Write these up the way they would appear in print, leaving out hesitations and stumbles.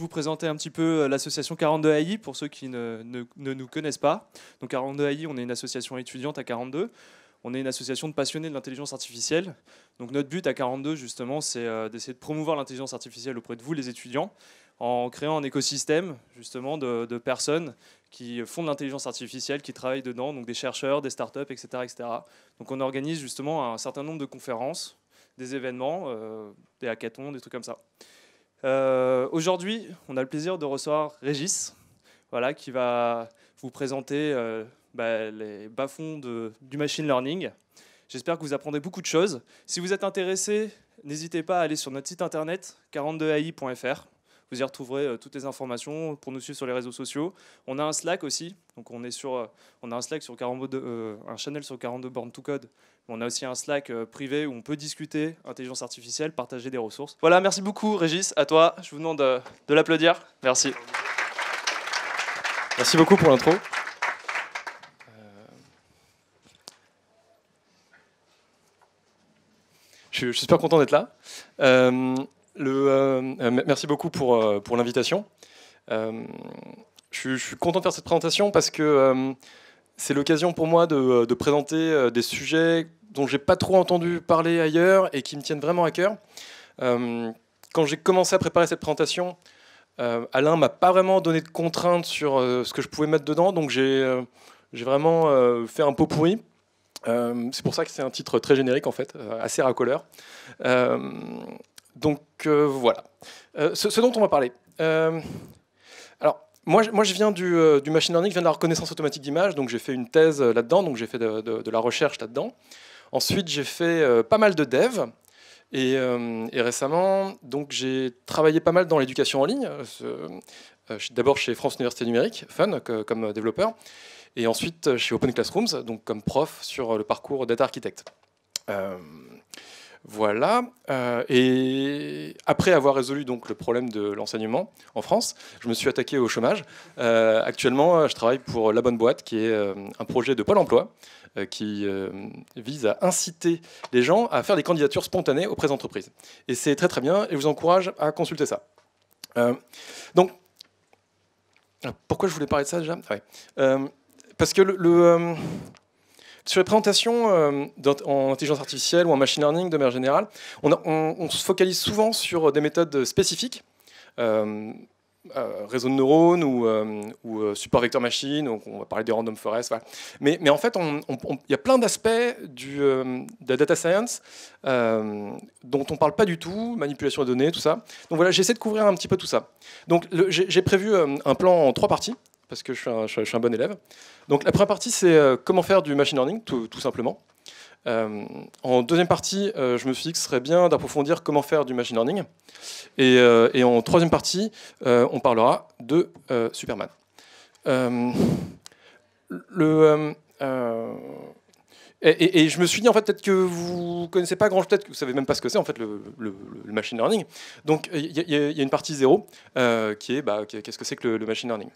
vous présenter un petit peu l'association 42 AI pour ceux qui ne nous connaissent pas. Donc 42 AI, on est une association étudiante à 42. On est une association de passionnés de l'intelligence artificielle. Donc notre but à 42, justement, c'est d'essayer de promouvoir l'intelligence artificielle auprès de vous, les étudiants, en créant un écosystème, justement, de personnes qui font de l'intelligence artificielle, qui travaillent dedans, donc des chercheurs, des startups, etc., etc. Donc on organise justement un certain nombre de conférences, des événements, des hackathons, des trucs comme ça. Aujourd'hui, on a le plaisir de recevoir Régis, voilà, qui va vous présenter les bas-fonds du machine learning. J'espère que vous apprendrez beaucoup de choses. Si vous êtes intéressé, n'hésitez pas à aller sur notre site internet 42ai.fr. Vous y retrouverez toutes les informations pour nous suivre sur les réseaux sociaux. On a un Slack aussi, donc on a un Slack sur 42, un channel sur 42 Born to Code. On a aussi un Slack privé où on peut discuter intelligence artificielle, partager des ressources. Voilà, merci beaucoup Régis, à toi. Je vous demande de l'applaudir. Merci. Merci beaucoup pour l'intro. Je suis super content d'être là. Merci beaucoup pour l'invitation. Je suis content de faire cette présentation parce que c'est l'occasion pour moi de présenter des sujets dont j'ai pas trop entendu parler ailleurs et qui me tiennent vraiment à cœur. Quand j'ai commencé à préparer cette présentation, Alain m'a pas vraiment donné de contraintes sur ce que je pouvais mettre dedans, donc j'ai vraiment fait un pot pourri. C'est pour ça que c'est un titre très générique en fait, assez racoleur. Donc voilà. Ce dont on va parler. Alors, moi je viens du machine learning, je viens de la reconnaissance automatique d'images, donc j'ai fait une thèse là-dedans, donc j'ai fait de la recherche là-dedans. Ensuite, j'ai fait pas mal de dev. Et récemment, donc j'ai travaillé pas mal dans l'éducation en ligne. D'abord chez France Université Numérique, Fun, comme développeur. Et ensuite chez Open Classrooms, donc comme prof sur le parcours Data Architect. Voilà. Et après avoir résolu donc le problème de l'enseignement en France, je me suis attaqué au chômage. Actuellement, je travaille pour La Bonne Boîte, qui est un projet de Pôle Emploi qui vise à inciter les gens à faire des candidatures spontanées auprès d'entreprises. Et c'est très très bien, et je vous encourage à consulter ça. Donc, pourquoi je voulais parler de ça déjà ? Ouais. Parce que sur les présentations en intelligence artificielle ou en machine learning de manière générale, on se focalise souvent sur des méthodes spécifiques, réseau de neurones ou support vecteur machine, donc on va parler des random forest. Voilà. Mais en fait, il y a plein d'aspects de la data science dont on ne parle pas du tout, manipulation de données, tout ça. Donc voilà, j'essaie de couvrir un petit peu tout ça. Donc j'ai prévu un plan en 3 parties, parce que je suis un bon élève. Donc la première partie, c'est comment faire du machine learning, tout simplement. En deuxième partie, je me suis dit que ce serait bien d'approfondir comment faire du machine learning. Et en troisième partie, on parlera de Superman. Et je me suis dit, en fait, peut-être que vous ne connaissez pas grand-chose, peut-être que vous ne savez même pas ce que c'est, en fait, le machine learning. Donc, il y a une partie 0 qui est, qu'est-ce que c'est que le machine learning.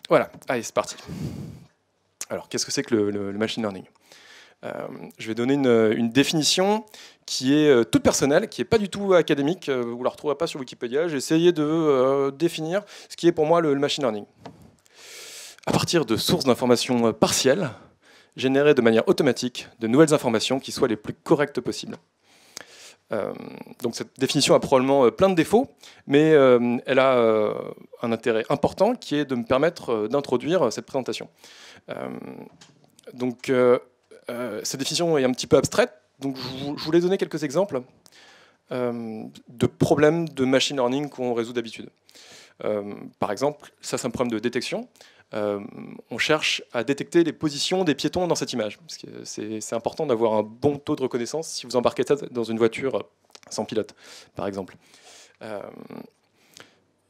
Voilà, allez, c'est parti. Alors, qu'est-ce que c'est que le machine learning ? Je vais donner une définition qui est toute personnelle, qui n'est pas du tout académique, vous ne la retrouverez pas sur Wikipédia. J'ai essayé de définir ce qui est pour moi le machine learning. À partir de sources d'informations partielles, générer de manière automatique de nouvelles informations qui soient les plus correctes possibles. Donc cette définition a probablement plein de défauts, mais elle a un intérêt important qui est de me permettre d'introduire cette présentation. Donc cette définition est un petit peu abstraite, donc je voulais donner quelques exemples de problèmes de machine learning qu'on résout d'habitude. Par exemple, ça c'est un problème de détection. On cherche à détecter les positions des piétons dans cette image. Parce que c'est important d'avoir un bon taux de reconnaissance si vous embarquez ça dans une voiture sans pilote, par exemple.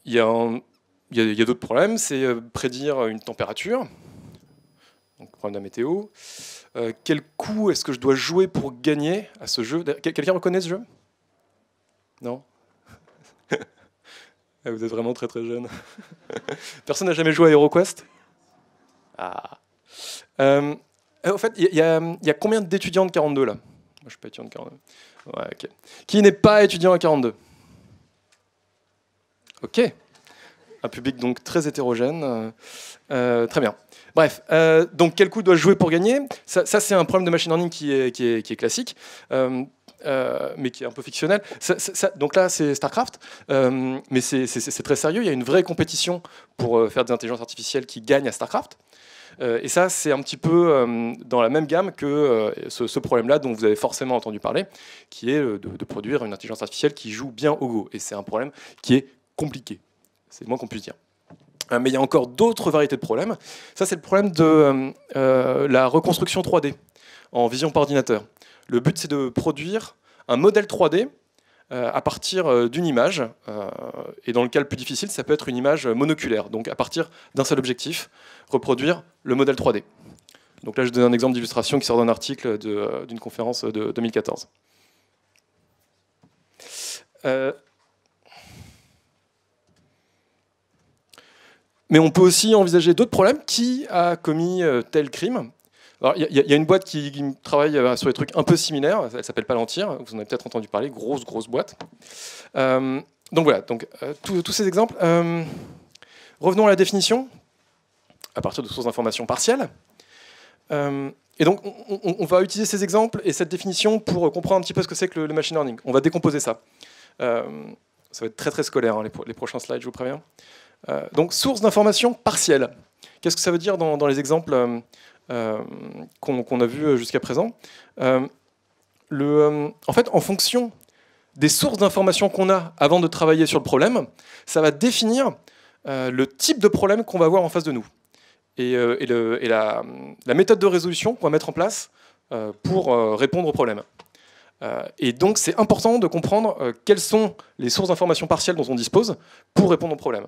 Il y a d'autres problèmes, c'est prédire une température, donc problème de la météo. Quel coup est-ce que je dois jouer pour gagner à ce jeu ? Quelqu'un reconnaît ce jeu ? Non ? Vous êtes vraiment très très jeune. Personne n'a jamais joué à HeroQuest ? Ah. En fait, il y a combien d'étudiants de 42 là ? Moi, je ne suis pas étudiant de 42. Ouais, okay. Qui n'est pas étudiant à 42 ? Ok. Un public donc très hétérogène. Très bien. Bref, donc quel coup dois-je jouer pour gagner? Ça c'est un problème de machine learning qui est classique, mais qui est un peu fictionnel. Donc là, c'est StarCraft, mais c'est très sérieux. Il y a une vraie compétition pour faire des intelligences artificielles qui gagnent à StarCraft. Et ça, c'est un petit peu dans la même gamme que ce problème-là dont vous avez forcément entendu parler, qui est de produire une intelligence artificielle qui joue bien au Go. Et c'est un problème qui est compliqué. C'est le moins qu'on puisse dire. Mais il y a encore d'autres variétés de problèmes. Ça, c'est le problème de la reconstruction 3D en vision par ordinateur. Le but, c'est de produire un modèle 3D à partir d'une image. Et dans le cas le plus difficile, ça peut être une image monoculaire. Donc, à partir d'un seul objectif, reproduire le modèle 3D. Donc là, je donne un exemple d'illustration qui sort d'un article d'une conférence de 2014. Mais on peut aussi envisager d'autres problèmes. Qui a commis tel crime? Alors, il y a une boîte qui travaille sur des trucs un peu similaires. Elle s'appelle Palantir. Vous en avez peut-être entendu parler. Grosse boîte. Donc voilà. Donc, tous ces exemples. Revenons à la définition à partir de sources d'informations partielles. Et donc, on va utiliser ces exemples et cette définition pour comprendre un petit peu ce que c'est que le machine learning. On va décomposer ça. Ça va être très scolaire, hein, les prochains slides, je vous préviens. Donc, source d'information partielle. Qu'est-ce que ça veut dire dans les exemples qu'on a vus jusqu'à présent? En fait, en fonction des sources d'informations qu'on a avant de travailler sur le problème, ça va définir le type de problème qu'on va avoir en face de nous et la méthode de résolution qu'on va mettre en place pour répondre au problème. Et donc, c'est important de comprendre quelles sont les sources d'informations partielles dont on dispose pour répondre au problème.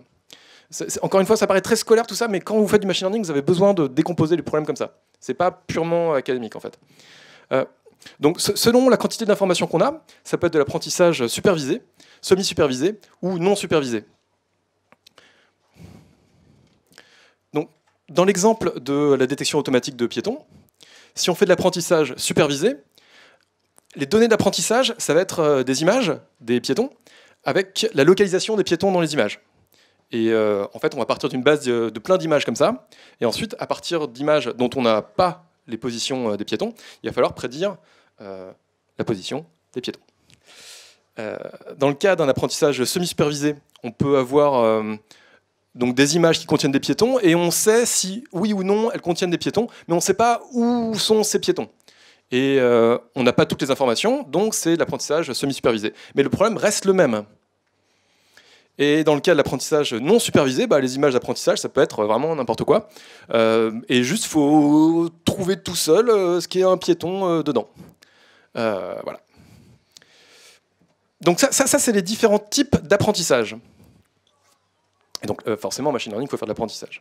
Encore une fois, ça paraît très scolaire tout ça, mais quand vous faites du machine learning, vous avez besoin de décomposer les problèmes comme ça. C'est pas purement académique en fait. Donc, selon la quantité d'informations qu'on a, ça peut être de l'apprentissage supervisé, semi-supervisé ou non supervisé. Donc, dans l'exemple de la détection automatique de piétons, si on fait de l'apprentissage supervisé, les données d'apprentissage, ça va être des images des piétons avec la localisation des piétons dans les images. Et en fait, on va partir d'une base de plein d'images comme ça. Et ensuite, à partir d'images dont on n'a pas les positions des piétons, il va falloir prédire la position des piétons. Dans le cas d'un apprentissage semi-supervisé, on peut avoir donc des images qui contiennent des piétons et on sait si oui ou non elles contiennent des piétons, mais on ne sait pas où sont ces piétons. Et on n'a pas toutes les informations, donc c'est de l'apprentissage semi-supervisé. Mais le problème reste le même. Et dans le cas de l'apprentissage non supervisé, les images d'apprentissage, ça peut être vraiment n'importe quoi. Et juste, il faut trouver tout seul ce qui est un piéton dedans. Voilà. Donc ça c'est les différents types d'apprentissage. Et donc forcément, en machine learning, il faut faire de l'apprentissage.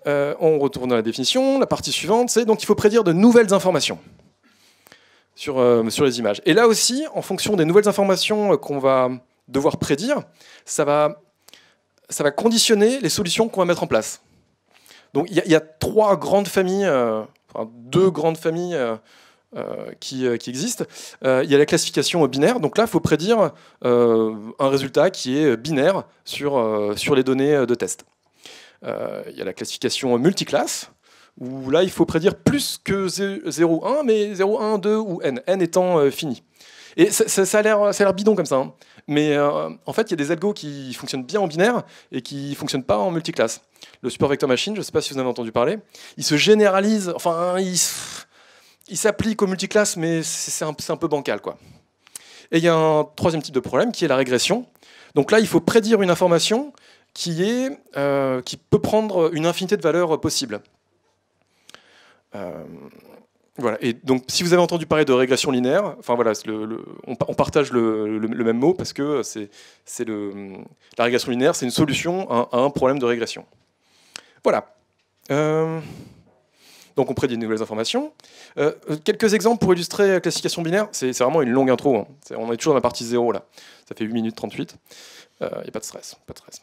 On retourne à la définition. La partie suivante, c'est donc il faut prédire de nouvelles informations sur les images. Et là aussi, en fonction des nouvelles informations qu'on va devoir prédire, ça va conditionner les solutions qu'on va mettre en place. Donc il y a trois grandes familles, deux grandes familles qui existent. Il y a la classification binaire. Donc là, il faut prédire un résultat qui est binaire sur les données de test. Il y a la classification multiclasse, où là, il faut prédire plus que 0, 1, mais 0, 1, 2 ou n étant fini. Et ça a l'air bidon comme ça, hein. Mais en fait, il y a des algos qui fonctionnent bien en binaire et qui ne fonctionnent pas en multiclasse. Le Super Vector Machine, je ne sais pas si vous en avez entendu parler, il se généralise, enfin, il s'applique aux multiclasses, mais c'est un peu bancal, quoi. Et il y a un troisième type de problème qui est la régression. Donc là, il faut prédire une information qui peut prendre une infinité de valeurs possibles. Voilà. Et donc, si vous avez entendu parler de régression linéaire, enfin voilà, on partage le même mot parce que la régression linéaire, c'est une solution à un problème de régression. Voilà. Donc, on prédit de nouvelles informations. Quelques exemples pour illustrer la classification binaire. C'est vraiment une longue intro, hein. On est toujours dans la partie 0 là. Ça fait 8 minutes 38. Il n'y a pas de stress, pas de stress.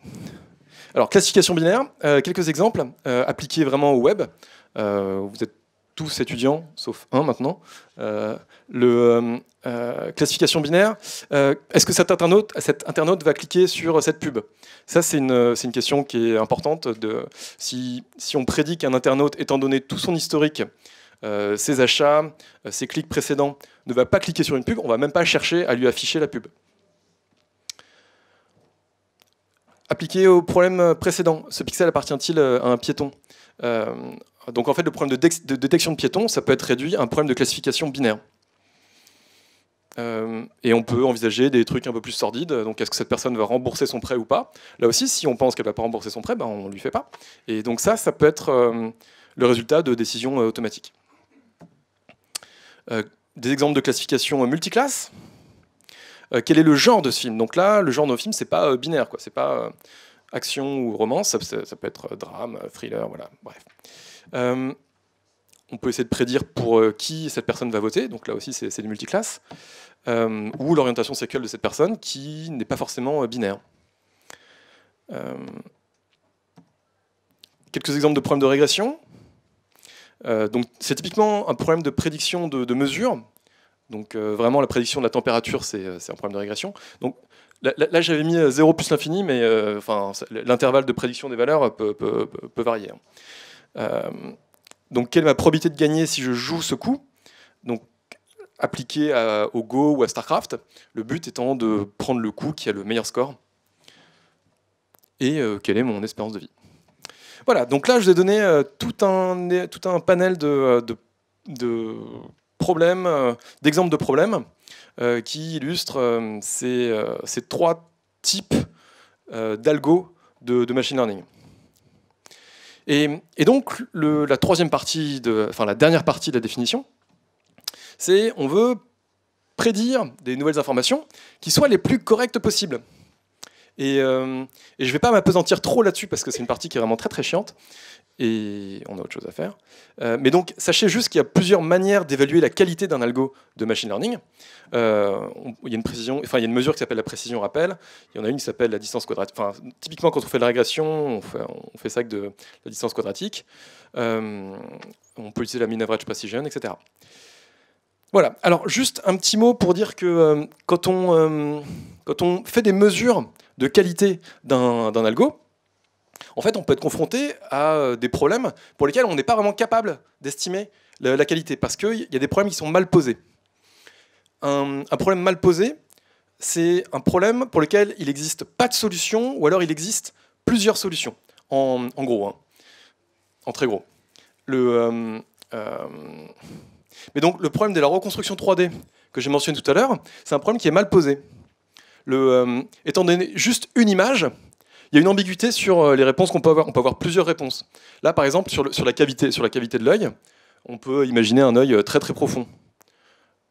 Alors, classification binaire, quelques exemples appliqués vraiment au web. Vous êtes tous étudiants, sauf un maintenant, classification binaire, est-ce que cet internaute va cliquer sur cette pub? Ça, c'est une question qui est importante. Si on prédit qu'un internaute, étant donné tout son historique, ses achats, ses clics précédents, ne va pas cliquer sur une pub, on ne va même pas chercher à lui afficher la pub. Appliqué au problème précédent, ce pixel appartient-il à un piéton? Donc en fait, le problème de détection de piétons, ça peut être réduit à un problème de classification binaire. Et on peut envisager des trucs un peu plus sordides. Donc est-ce que cette personne va rembourser son prêt ou pas? Là aussi, si on pense qu'elle ne va pas rembourser son prêt, ben, on ne lui fait pas. Et donc ça peut être le résultat de décisions automatiques. Des exemples de classification multiclasse. Quel est le genre de ce film? Donc là, le genre de film, c'est pas binaire, quoi. C'est pas action ou romance, ça peut être drame, thriller, voilà. Bref. On peut essayer de prédire pour qui cette personne va voter. Donc là aussi, c'est du multiclasse. Ou l'orientation sexuelle de cette personne qui n'est pas forcément binaire. Quelques exemples de problèmes de régression. Donc c'est typiquement un problème de prédiction de mesure. Donc vraiment la prédiction de la température, c'est un problème de régression. Donc là j'avais mis 0 plus l'infini, mais l'intervalle de prédiction des valeurs peut varier. Donc quelle est ma probabilité de gagner si je joue ce coup? Donc appliqué au Go ou à StarCraft, le but étant de prendre le coup qui a le meilleur score. Et quelle est mon espérance de vie? Voilà, donc là je vous ai donné tout un panel de problèmes, d'exemples de problèmes qui illustrent ces trois types d'algo de machine learning. Et donc la troisième partie, la dernière partie de la définition, c'est on veut prédire des nouvelles informations qui soient les plus correctes possibles. Et je ne vais pas m'apesantir trop là-dessus parce que c'est une partie qui est vraiment très très chiante et on a autre chose à faire. Mais donc sachez juste qu'il y a plusieurs manières d'évaluer la qualité d'un algo de machine learning. Il y a une mesure qui s'appelle la précision rappel. Il y en a une qui s'appelle la distance quadratique. Enfin, typiquement quand on fait de la régression, on fait ça avec de la distance quadratique. On peut utiliser la mean average precision, etc. Voilà. Alors juste un petit mot pour dire que quand on fait des mesures de qualité d'un algo, en fait, on peut être confronté à des problèmes pour lesquels on n'est pas vraiment capable d'estimer la qualité, parce qu'il y a des problèmes qui sont mal posés. Un problème mal posé, c'est un problème pour lequel il n'existe pas de solution, ou alors il existe plusieurs solutions, en gros, hein, en très gros. Mais donc, le problème de la reconstruction 3D que j'ai mentionné tout à l'heure, c'est un problème qui est mal posé. Étant donné juste une image, il y a une ambiguïté sur les réponses qu'on peut avoir. On peut avoir plusieurs réponses. Là, par exemple, sur la cavité de l'œil, on peut imaginer un œil très très profond.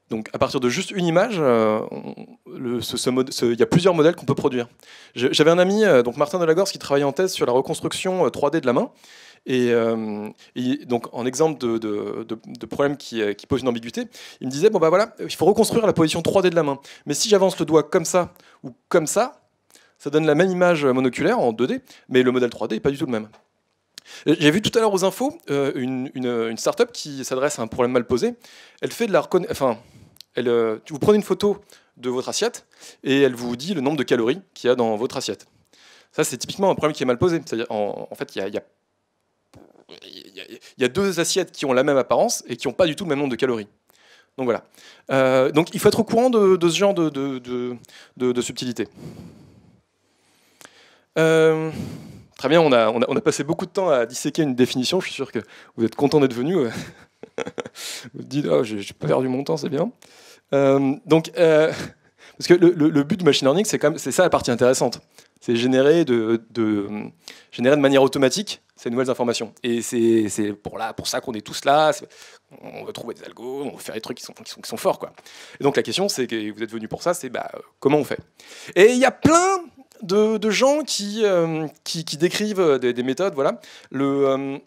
Donc, à partir de juste une image, il y a plusieurs modèles qu'on peut produire. J'avais un ami, donc Martin Delagorce, qui travaillait en thèse sur la reconstruction 3D de la main. Et donc, en exemple de problème qui pose une ambiguïté, il me disait, bon bah voilà, il faut reconstruire la position 3D de la main. Mais si j'avance le doigt comme ça ou comme ça donne la même image monoculaire en 2D, mais le modèle 3D n'est pas du tout le même. J'ai vu tout à l'heure aux infos une start-up qui s'adresse à un problème mal posé. Elle fait de la reconnaissance. Vous prenez une photo de votre assiette et elle vous dit le nombre de calories qu'il y a dans votre assiette. Ça, c'est typiquement un problème qui est mal posé. C'est-à-dire, en fait, il y a deux assiettes qui ont la même apparence et qui n'ont pas du tout le même nombre de calories. Donc voilà. Donc il faut être au courant de ce genre de subtilité. Très bien, on a passé beaucoup de temps à disséquer une définition. Je suis sûr que vous êtes content d'être venu. Vous dites, oh, j'ai pas perdu mon temps, c'est bien. Parce que le but du machine learning, c'est ça la partie intéressante. C'est générer de manière automatique ces nouvelles informations. Et c'est pour ça qu'on est tous là. On veut trouver des algos, on veut faire des trucs qui sont forts, quoi. Et donc la question, c'est que vous êtes venus pour ça, c'est comment on fait. Et il y a plein de gens qui décrivent des méthodes. Voilà. Moi,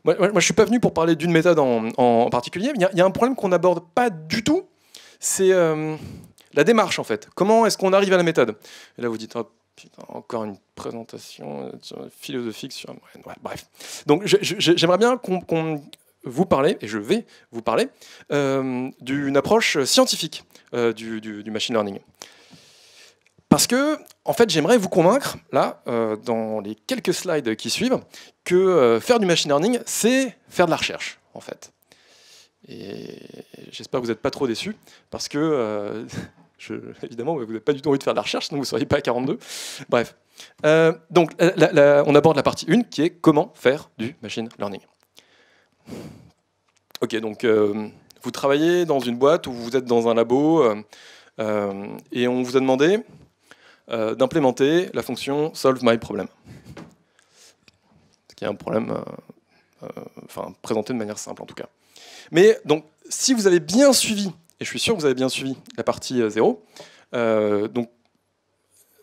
je ne suis pas venu pour parler d'une méthode en particulier. Il y a un problème qu'on n'aborde pas du tout, c'est la démarche, en fait. Comment est-ce qu'on arrive à la méthode? Et là, vous dites, oh, Putain, encore une présentation philosophique sur... Ouais, bref. Donc j'aimerais bien qu'on vous parle, et je vais vous parler, d'une approche scientifique du machine learning. Parce que, en fait, j'aimerais vous convaincre, là, dans les quelques slides qui suivent, que faire du machine learning, c'est faire de la recherche, en fait. Et j'espère que vous n'êtes pas trop déçus, parce que, évidemment, vous n'avez pas du tout envie de faire de la recherche, sinon vous ne seriez pas à 42. Bref. Donc, on aborde la partie 1, qui est comment faire du machine learning. Ok, donc, vous travaillez dans une boîte, ou vous êtes dans un labo, et on vous a demandé d'implémenter la fonction solve my problem. Ce qui est un problème présenté de manière simple en tout cas. Mais donc, si vous avez bien suivi, et je suis sûr que vous avez bien suivi la partie 0, donc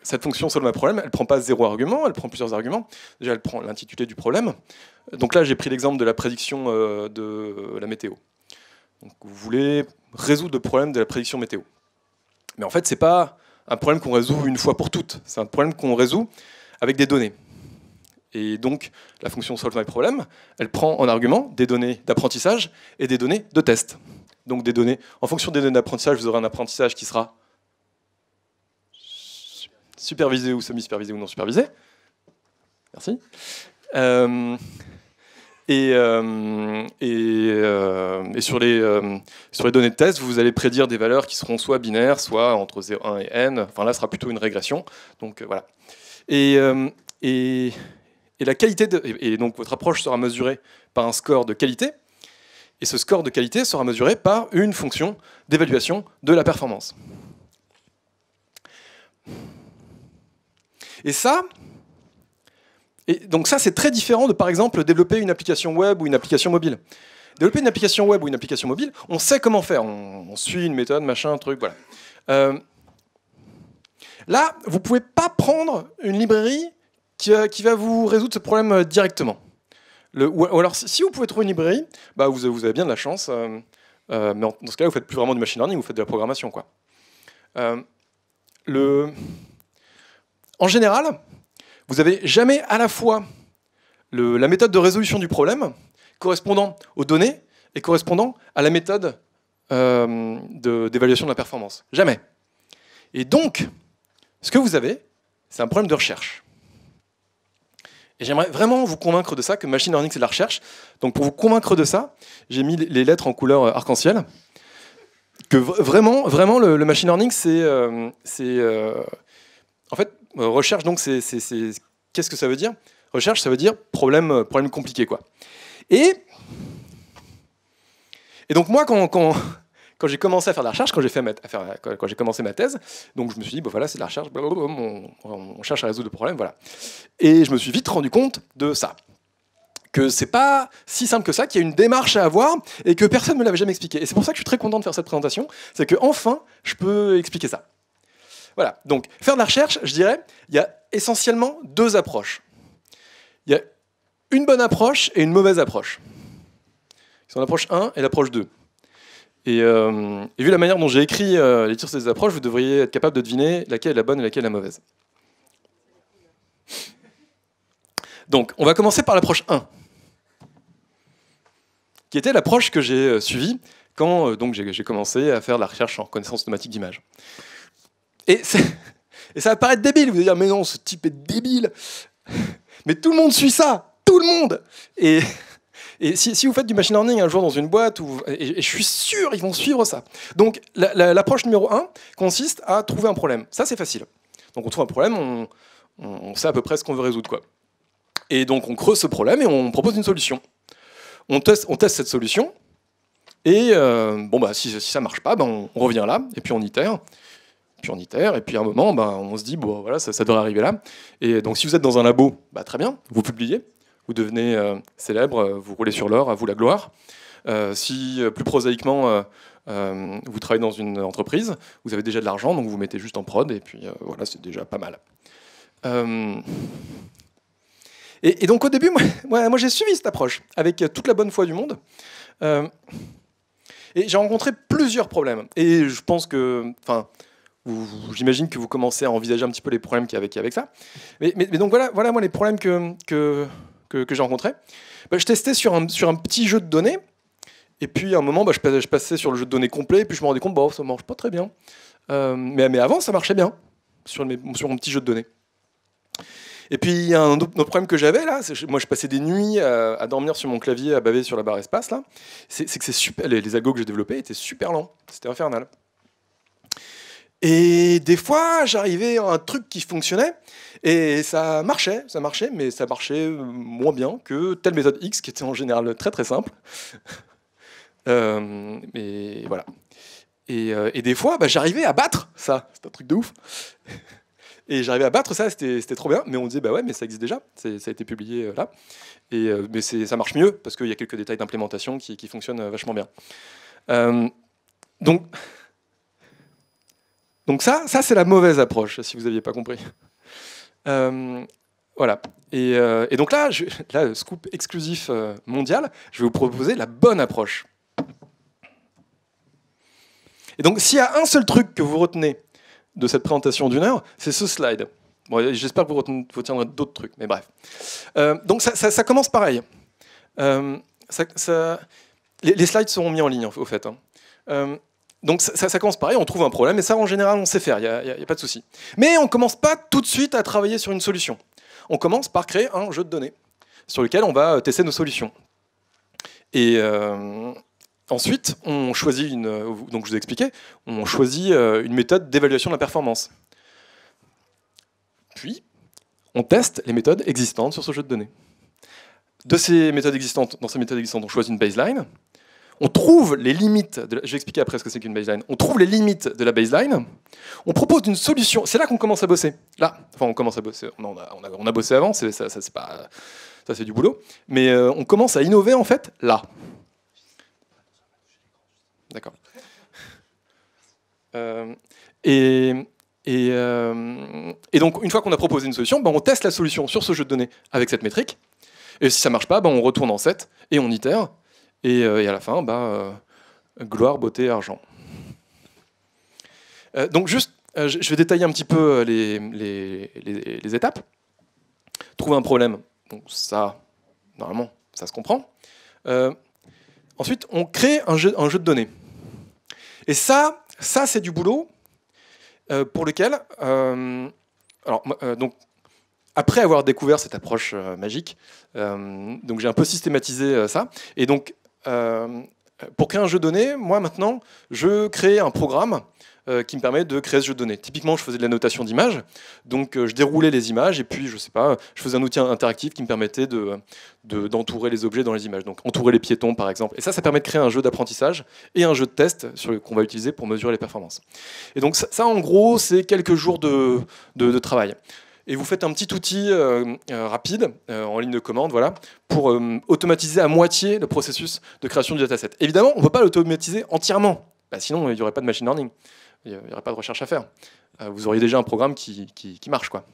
cette fonction solve my problem, elle ne prend pas 0 argument, elle prend plusieurs arguments. Déjà, elle prend l'intitulé du problème. Donc là, j'ai pris l'exemple de la prédiction de la météo. Donc, vous voulez résoudre le problème de la prédiction météo. Mais en fait, ce n'est pas un problème qu'on résout une fois pour toutes. C'est un problème qu'on résout avec des données. Et donc, la fonction solve my problem, elle prend en argument des données d'apprentissage et des données de test. Donc, des données, en fonction des données d'apprentissage, vous aurez un apprentissage qui sera supervisé ou semi-supervisé ou non supervisé. Merci. Et sur les données de test, vous allez prédire des valeurs qui seront soit binaires, soit entre 0, 1 et n. Enfin là, ce sera plutôt une régression. Donc voilà. Et la qualité et donc votre approche sera mesurée par un score de qualité. Et ce score de qualité sera mesuré par une fonction d'évaluation de la performance. Et donc ça, c'est très différent de, par exemple, développer une application web ou une application mobile. Développer une application web ou une application mobile, on sait comment faire. On suit une méthode, machin, truc, voilà. Là, vous ne pouvez pas prendre une librairie qui va vous résoudre ce problème directement. Ou alors, si vous pouvez trouver une librairie, bah, vous avez bien de la chance. Mais dans ce cas-là, vous ne faites plus vraiment du machine learning, vous faites de la programmation, quoi. En général, vous n'avez jamais à la fois la méthode de résolution du problème correspondant aux données et correspondant à la méthode d'évaluation de la performance. Jamais. Et donc, ce que vous avez, c'est un problème de recherche. Et j'aimerais vraiment vous convaincre de ça, que machine learning, c'est de la recherche. Donc pour vous convaincre de ça, j'ai mis les lettres en couleur arc-en-ciel. Que vraiment, le machine learning, c'est en fait, recherche, donc, qu'est-ce que ça veut dire? Recherche, ça veut dire problème compliqué, quoi. Et donc moi, quand j'ai commencé à faire de la recherche, quand j'ai commencé ma thèse, donc je me suis dit, bon, voilà, c'est de la recherche, on cherche à résoudre le problème, voilà. Et je me suis vite rendu compte de ça. Que c'est pas si simple que ça, qu'il y a une démarche à avoir et que personne ne me l'avait jamais expliqué. Et c'est pour ça que je suis très content de faire cette présentation, c'est que enfin, je peux expliquer ça. Voilà, donc faire de la recherche, je dirais, il y a essentiellement deux approches. Il y a une bonne approche et une mauvaise approche. C'est l'approche 1 et l'approche 2. Et vu la manière dont j'ai écrit les titres de ces approches, vous devriez être capable de deviner laquelle est la bonne et laquelle est la mauvaise. Donc, on va commencer par l'approche 1, qui était l'approche que j'ai suivie quand j'ai commencé à faire de la recherche en connaissance automatique d'images. Et ça va paraître débile, vous allez dire, mais non, ce type est débile. Mais tout le monde suit ça, tout le monde. Et si vous faites du machine learning un jour dans une boîte, et je suis sûr, ils vont suivre ça. Donc l'approche numéro 1 consiste à trouver un problème. Ça, c'est facile. Donc on trouve un problème, on sait à peu près ce qu'on veut résoudre, quoi. Et donc on creuse ce problème et on propose une solution. On teste cette solution, et si ça ne marche pas, on revient là, et puis on itère. Et puis à un moment, on se dit, bon, voilà, ça devrait arriver là. Et donc si vous êtes dans un labo, très bien, vous publiez, vous devenez célèbre, vous roulez sur l'or, à vous la gloire. Si plus prosaïquement, vous travaillez dans une entreprise, vous avez déjà de l'argent, donc vous mettez juste en prod, et puis voilà, c'est déjà pas mal. Et donc au début, moi j'ai suivi cette approche, avec toute la bonne foi du monde. Et j'ai rencontré plusieurs problèmes. Et je pense que, J'imagine que vous commencez à envisager un petit peu les problèmes qu'il y a avec ça. Mais donc voilà moi les problèmes que j'ai rencontrés. Je testais sur un petit jeu de données, et puis à un moment, je passais sur le jeu de données complet, et puis je me rendais compte, ça ne marche pas très bien. Mais avant, ça marchait bien sur mon petit jeu de données. Et puis il y a un autre problème que j'avais là, moi je passais des nuits à dormir sur mon clavier, à baver sur la barre espace là. C'est que c'est super, les algos que j'ai développés étaient super lents, c'était infernal. Et des fois j'arrivais à un truc qui fonctionnait et ça marchait, mais ça marchait moins bien que telle méthode X qui était en général très très simple. Mais voilà. Et des fois j'arrivais à battre ça, c'est un truc de ouf. Et j'arrivais à battre ça, c'était trop bien, mais on disait bah ouais, mais ça existe déjà, ça a été publié là, mais ça marche mieux parce qu'il y a quelques détails d'implémentation qui fonctionnent vachement bien. Donc ça c'est la mauvaise approche, si vous n'aviez pas compris. Voilà. Et donc là, scoop exclusif mondial, je vais vous proposer la bonne approche. Et donc s'il y a un seul truc que vous retenez de cette présentation d'1 heure, c'est ce slide. Bon, j'espère que vous retiendrez d'autres trucs, mais bref. Donc ça commence pareil. Les slides seront mis en ligne, au fait. Donc ça commence pareil, on trouve un problème, et ça en général on sait faire, il n'y a pas de souci. Mais on ne commence pas tout de suite à travailler sur une solution. On commence par créer un jeu de données sur lequel on va tester nos solutions. Et ensuite, on choisit donc je vous ai expliqué, on choisit une méthode d'évaluation de la performance. Puis, on teste les méthodes existantes sur ce jeu de données. Dans ces méthodes existantes, on choisit une baseline. On trouve les limites, je vais expliquer après ce que c'est qu'une baseline. On trouve les limites de la baseline. On propose une solution. C'est là qu'on commence à bosser. Là, enfin, on commence à bosser. On a bossé avant. Ça c'est du boulot. Mais on commence à innover en fait là. D'accord. Et donc, une fois qu'on a proposé une solution, on teste la solution sur ce jeu de données avec cette métrique. Et si ça ne marche pas, on retourne en set et on itère. Et à la fin, gloire, beauté, argent. Donc juste, je vais détailler un petit peu les étapes. Trouver un problème, donc ça, normalement, ça se comprend. Ensuite, on crée un jeu de données. Et ça c'est du boulot pour lequel, donc, après avoir découvert cette approche magique, donc j'ai un peu systématisé ça. Et donc, pour créer un jeu de données, moi maintenant, je crée un programme qui me permet de créer ce jeu de données. Typiquement, je faisais de la notation d'images, donc je déroulais les images et puis, je faisais un outil interactif qui me permettait d'entourer les objets dans les images. Donc entourer les piétons, par exemple. Et ça permet de créer un jeu d'apprentissage et un jeu de test qu'on va utiliser pour mesurer les performances. Et donc ça en gros, c'est quelques jours de travail. Et vous faites un petit outil rapide, en ligne de commande, voilà, pour automatiser à moitié le processus de création du dataset. Évidemment, on ne peut pas l'automatiser entièrement, sinon il n'y aurait pas de machine learning, il n'y aurait pas de recherche à faire. Vous auriez déjà un programme qui marche, quoi.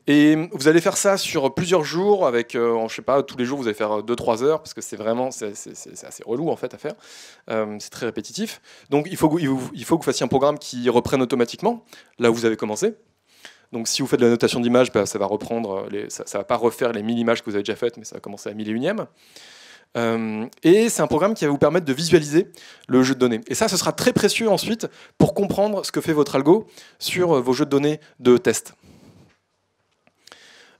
Et vous allez faire ça sur plusieurs jours, avec, je sais pas, tous les jours vous allez faire 2-3 heures, parce que c'est assez relou en fait à faire, c'est très répétitif. Donc il faut que vous fassiez un programme qui reprenne automatiquement, là où vous avez commencé. Donc si vous faites de la notation d'image, ça va reprendre, ça va pas refaire les 1000 images que vous avez déjà faites, mais ça va commencer à 1001e. Et c'est un programme qui va vous permettre de visualiser le jeu de données. Et ça, ce sera très précieux ensuite pour comprendre ce que fait votre algo sur vos jeux de données de test.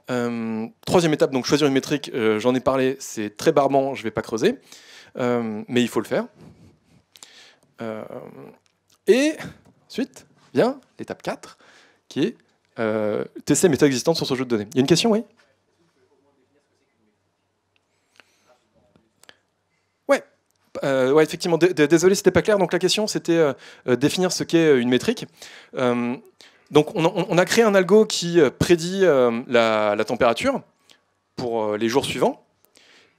Troisième étape, donc choisir une métrique, j'en ai parlé, c'est très barbant, je ne vais pas creuser, mais il faut le faire. Et ensuite vient l'étape 4, qui est tester les méthodes existantes sur ce jeu de données. Il y a une question, oui? Ouais, effectivement, désolé, c'était pas clair. Donc la question, c'était définir ce qu'est une métrique. Donc on a créé un algo qui prédit la température pour les jours suivants.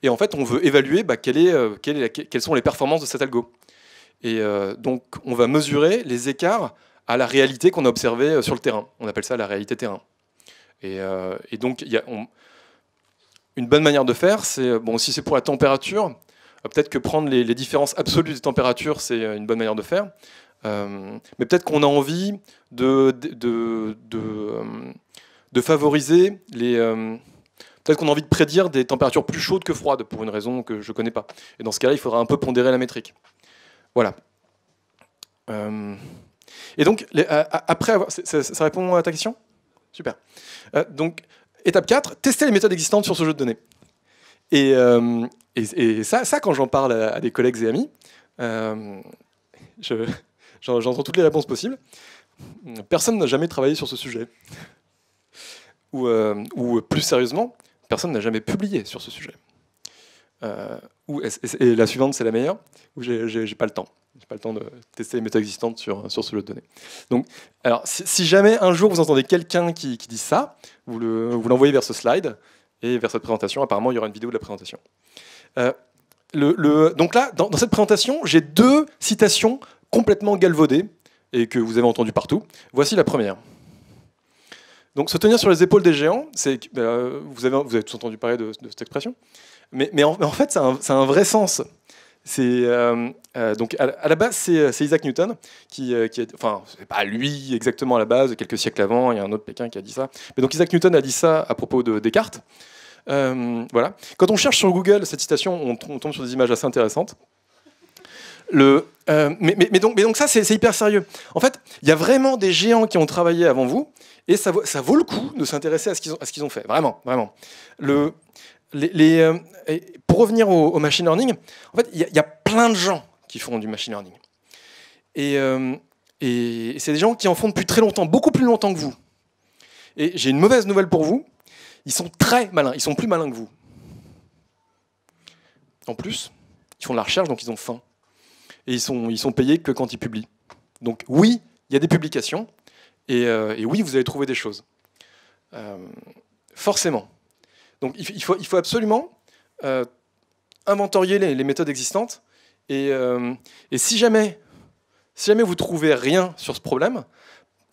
Et en fait, on veut évaluer quelles sont les performances de cet algo. Et donc on va mesurer les écarts à la réalité qu'on a observée sur le terrain. On appelle ça la réalité terrain. Et donc une bonne manière de faire, c'est, si c'est pour la température, peut-être que prendre les différences absolues des températures, c'est une bonne manière de faire. Mais peut-être qu'on a envie de favoriser les... peut-être qu'on a envie de prédire des températures plus chaudes que froides, pour une raison que je ne connais pas. Et dans ce cas-là, il faudra un peu pondérer la métrique. Voilà. Et donc, après avoir... Ça répond à ta question? Super. Donc, étape 4, tester les méthodes existantes sur ce jeu de données. Et ça, quand j'en parle à des collègues et amis, j'entends toutes les réponses possibles. Personne n'a jamais travaillé sur ce sujet. Ou plus sérieusement, personne n'a jamais publié sur ce sujet. Et la suivante, c'est la meilleure, où j'ai pas le temps. J'ai pas le temps de tester les méthodes existantes sur ce jeu de données. Donc, alors, si jamais un jour vous entendez quelqu'un qui dit ça, vous l'envoyez vers ce slide et vers cette présentation. Apparemment, il y aura une vidéo de la présentation. Donc là, dans cette présentation, j'ai 2 citations complètement galvaudées et que vous avez entendues partout. Voici la première. Donc, se tenir sur les épaules des géants, vous avez tous entendu parler de cette expression, mais en fait, ça a un vrai sens. Donc, à la base, c'est Isaac Newton enfin, c'est pas lui exactement à la base, quelques siècles avant, il y a un autre Pékin qui a dit ça. Mais donc, Isaac Newton a dit ça à propos de Descartes. Voilà. Quand on cherche sur Google cette citation, on tombe sur des images assez intéressantes. Mais donc ça, c'est hyper sérieux. En fait, il y a vraiment des géants qui ont travaillé avant vous, et ça vaut le coup de s'intéresser à ce qu'ils ont fait. Vraiment, vraiment. Pour revenir au machine learning, en fait, il y a plein de gens qui font du machine learning. Et c'est des gens qui en font depuis très longtemps, beaucoup plus longtemps que vous. Et j'ai une mauvaise nouvelle pour vous. Ils sont très malins, ils sont plus malins que vous. En plus, ils font de la recherche, donc ils ont faim. Et ils sont payés que quand ils publient. Donc oui, il y a des publications, et oui, vous allez trouver des choses. Forcément. Donc il faut absolument inventorier les méthodes existantes, et si jamais vous trouvez rien sur ce problème,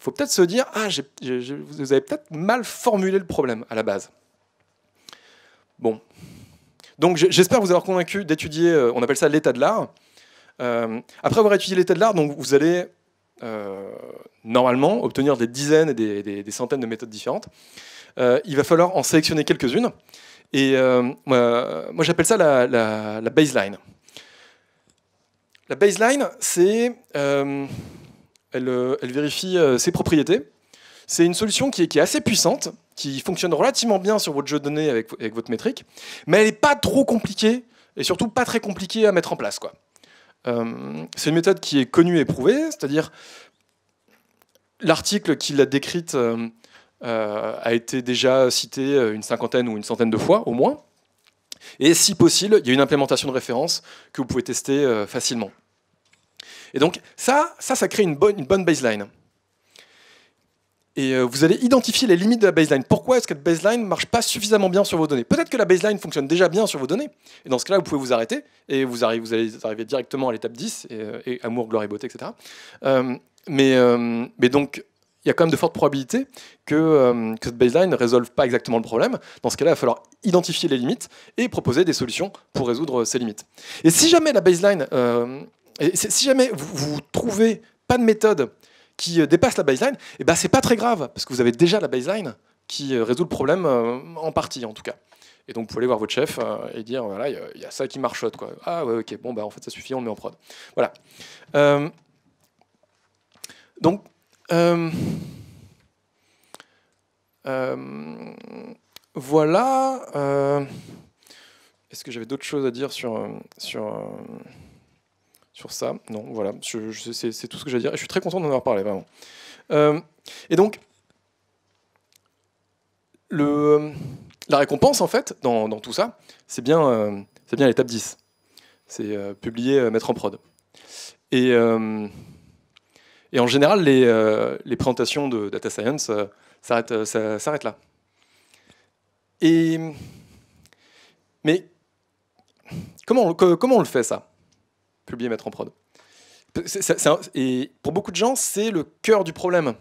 il faut peut-être se dire « Ah, vous avez peut-être mal formulé le problème à la base. » Bon. Donc j'espère vous avoir convaincu d'étudier, on appelle ça l'état de l'art. Après avoir étudié l'état de l'art, donc vous allez normalement obtenir des dizaines et des centaines de méthodes différentes. Il va falloir en sélectionner quelques-unes. Et moi j'appelle ça la baseline. La baseline, c'est... Elle vérifie ses propriétés. C'est une solution qui est assez puissante, qui fonctionne relativement bien sur votre jeu de données avec votre métrique, mais elle n'est pas trop compliquée, et surtout pas très compliquée à mettre en place, quoi. C'est une méthode qui est connue et prouvée, c'est-à-dire l'article qui l'a décrite a été déjà cité une cinquantaine ou une centaine de fois, au moins. Et si possible, il y a une implémentation de référence que vous pouvez tester facilement. Et donc ça crée une bonne baseline. Et vous allez identifier les limites de la baseline. Pourquoi est-ce que la baseline ne marche pas suffisamment bien sur vos données? Peut-être que la baseline fonctionne déjà bien sur vos données, et dans ce cas-là, vous pouvez vous arrêter, et vous allez arriver directement à l'étape 10, et amour, gloire et beauté, etc. Mais donc, il y a quand même de fortes probabilités que cette baseline ne résolve pas exactement le problème. Dans ce cas-là, il va falloir identifier les limites et proposer des solutions pour résoudre ces limites. Et si jamais la baseline... si jamais vous trouvez pas de méthode qui dépasse la baseline, eh ben c'est pas très grave, parce que vous avez déjà la baseline qui résout le problème, en partie en tout cas. Et donc vous pouvez aller voir votre chef et dire, voilà, il y a ça qui marchote, quoi. Ah ouais, ok, bon, bah en fait ça suffit, on le met en prod. Voilà. Donc, voilà. Est-ce que j'avais d'autres choses à dire sur ça? Non, voilà, c'est tout ce que j'ai à dire. Et je suis très content d'en avoir parlé, vraiment. Et donc, la récompense, en fait, dans tout ça, c'est bien l'étape 10. C'est publier, mettre en prod. Et en général, les présentations de data science s'arrêtent là. Mais comment on le fait, ça? Publier, mettre en prod. Et pour beaucoup de gens, c'est le cœur du problème.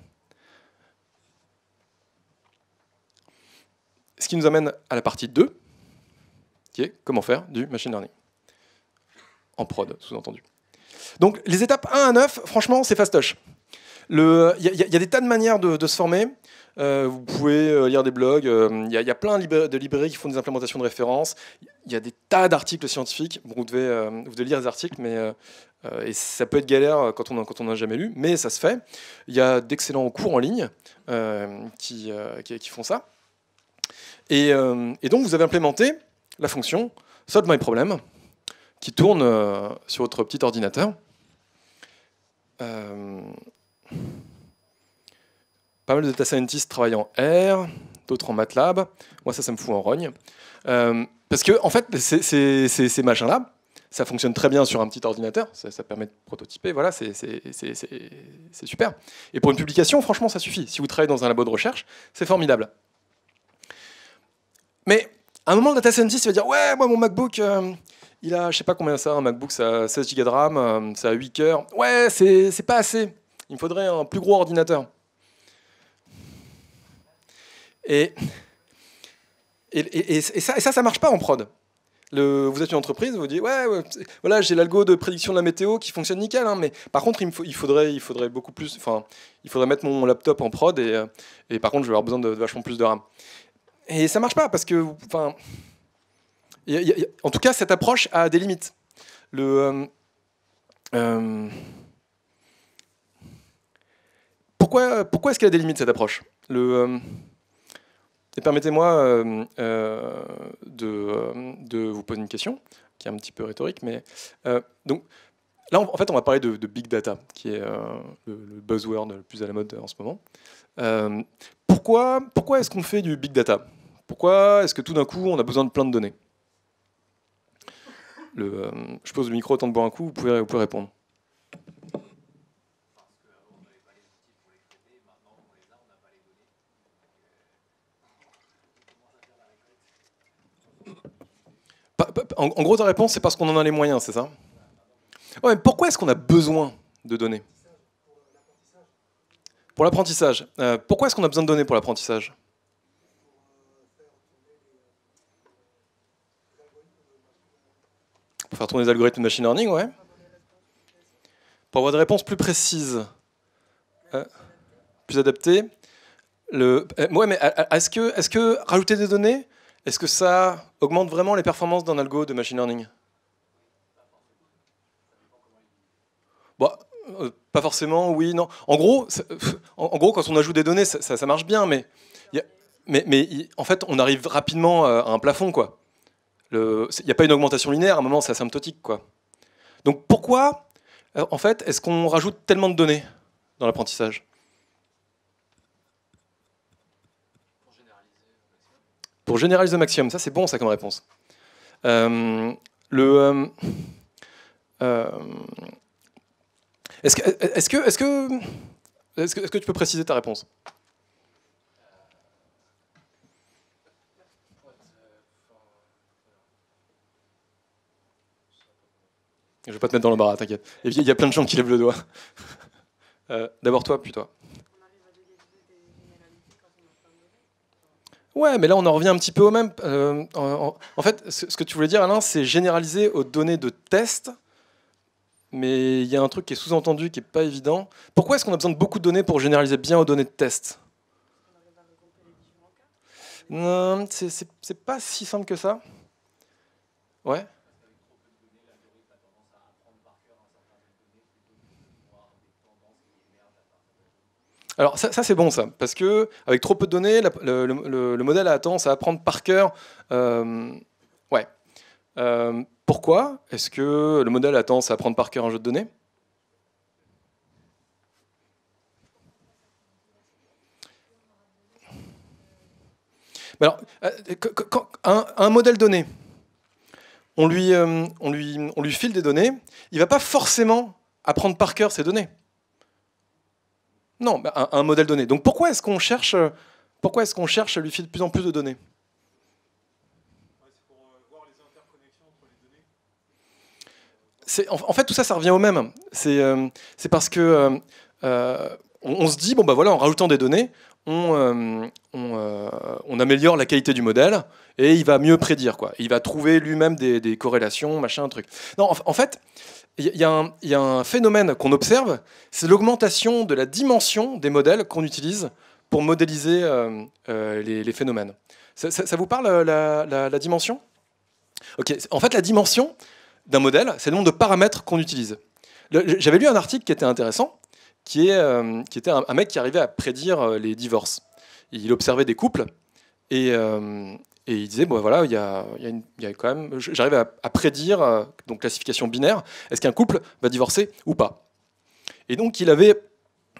Ce qui nous amène à la partie 2, qui est comment faire du machine learning. En prod, sous-entendu. Donc les étapes 1 à 9, franchement, c'est fastoche. Il y a des tas de manières de se former. Vous pouvez lire des blogs. Il y a plein de librairies qui font des implémentations de références. Il y a des tas d'articles scientifiques. Bon, vous devez lire les articles, mais et ça peut être galère quand on n'a jamais lu, mais ça se fait. Il y a d'excellents cours en ligne qui font ça. Et donc, vous avez implémenté la fonction Solve My Problem, qui tourne sur votre petit ordinateur. Pas mal de data scientists travaillent en R, d'autres en MATLAB. Moi, ça me fout en rogne. Parce que, en fait, ces machins-là, ça fonctionne très bien sur un petit ordinateur. Ça permet de prototyper. Voilà, c'est super. Et pour une publication, franchement, ça suffit. Si vous travaillez dans un labo de recherche, c'est formidable. Mais à un moment, le data scientist il va dire « Ouais, moi, mon MacBook, il a, je sais pas combien ça, un MacBook, ça a 16 Go de RAM, ça a 8 cœurs. Ouais, c'est pas assez. Il me faudrait un plus gros ordinateur. » Et ça marche pas en prod. Vous êtes une entreprise, vous dites ouais, voilà, j'ai l'algo de prédiction de la météo qui fonctionne nickel, hein, mais par contre il faudrait beaucoup plus, enfin il faudrait mettre mon laptop en prod et par contre je vais avoir besoin de vachement plus de RAM. Et ça marche pas parce que, enfin, en tout cas cette approche a des limites. Pourquoi est-ce qu'elle a des limites cette approche? Et permettez-moi de vous poser une question, qui est un petit peu rhétorique, mais donc là, en fait, on va parler de big data, qui est le buzzword le plus à la mode en ce moment. Pourquoi est-ce qu'on fait du big data? Pourquoi est-ce que tout d'un coup, on a besoin de plein de données? Je pose le micro, autant de boire un coup, vous pouvez répondre. En gros, ta réponse, c'est parce qu'on en a les moyens, c'est ça? Ouais, mais pourquoi est-ce qu'on a besoin de données? Pour l'apprentissage. Pourquoi est-ce qu'on a besoin de données pour l'apprentissage? Pour faire tourner les algorithmes de machine learning, ouais. Pour avoir des réponses plus précises, plus adaptées. Ouais, mais est-ce que rajouter des données, est-ce que ça augmente vraiment les performances d'un algo de machine learning? Bon, pas forcément, oui, non. En gros, quand on ajoute des données, ça marche bien, mais en fait, on arrive rapidement à un plafond, quoi. Il n'y a pas une augmentation linéaire, à un moment, c'est asymptotique, quoi. Donc pourquoi, en fait, est-ce qu'on rajoute tellement de données dans l'apprentissage? Pour généraliser au maximum, ça c'est bon, ça comme réponse. Est-ce que tu peux préciser ta réponse? Je vais pas te mettre dans l'embarras, t'inquiète. Il y a plein de gens qui lèvent le doigt. D'abord toi, puis toi. Ouais, mais là on en revient un petit peu au même. En fait, ce que tu voulais dire, Alain, c'est généraliser aux données de test. Mais il y a un truc qui est sous-entendu, qui n'est pas évident. Pourquoi est-ce qu'on a besoin de beaucoup de données pour généraliser bien aux données de test? Non, c'est pas si simple que ça. Ouais. Alors ça c'est bon ça, parce que avec trop peu de données, le modèle a tendance à apprendre par cœur. Ouais. Pourquoi est-ce que le modèle a tendance à apprendre par cœur un jeu de données? Alors, un modèle donné, on lui file des données, il ne va pas forcément apprendre par cœur ces données. Non, un modèle donné. Donc pourquoi est-ce qu'on cherche à lui filer de plus en plus de données? C'est pour voir les interconnexions entre les données. En fait, tout ça, ça revient au même. C'est parce que on se dit, bon, bah voilà, en rajoutant des données, on améliore la qualité du modèle et il va mieux prédire, quoi. Il va trouver lui-même des corrélations, machin, un truc. Non, en fait, il y a un phénomène qu'on observe, c'est l'augmentation de la dimension des modèles qu'on utilise pour modéliser les phénomènes. Ça vous parle, la dimension? Ok. En fait, la dimension d'un modèle, c'est le nombre de paramètres qu'on utilise. J'avais lu un article qui était intéressant, qui était un mec qui arrivait à prédire les divorces. Il observait des couples et il disait, bon, voilà, il y a quand même, j'arrive à prédire, donc classification binaire, est-ce qu'un couple va divorcer ou pas. Et donc il avait,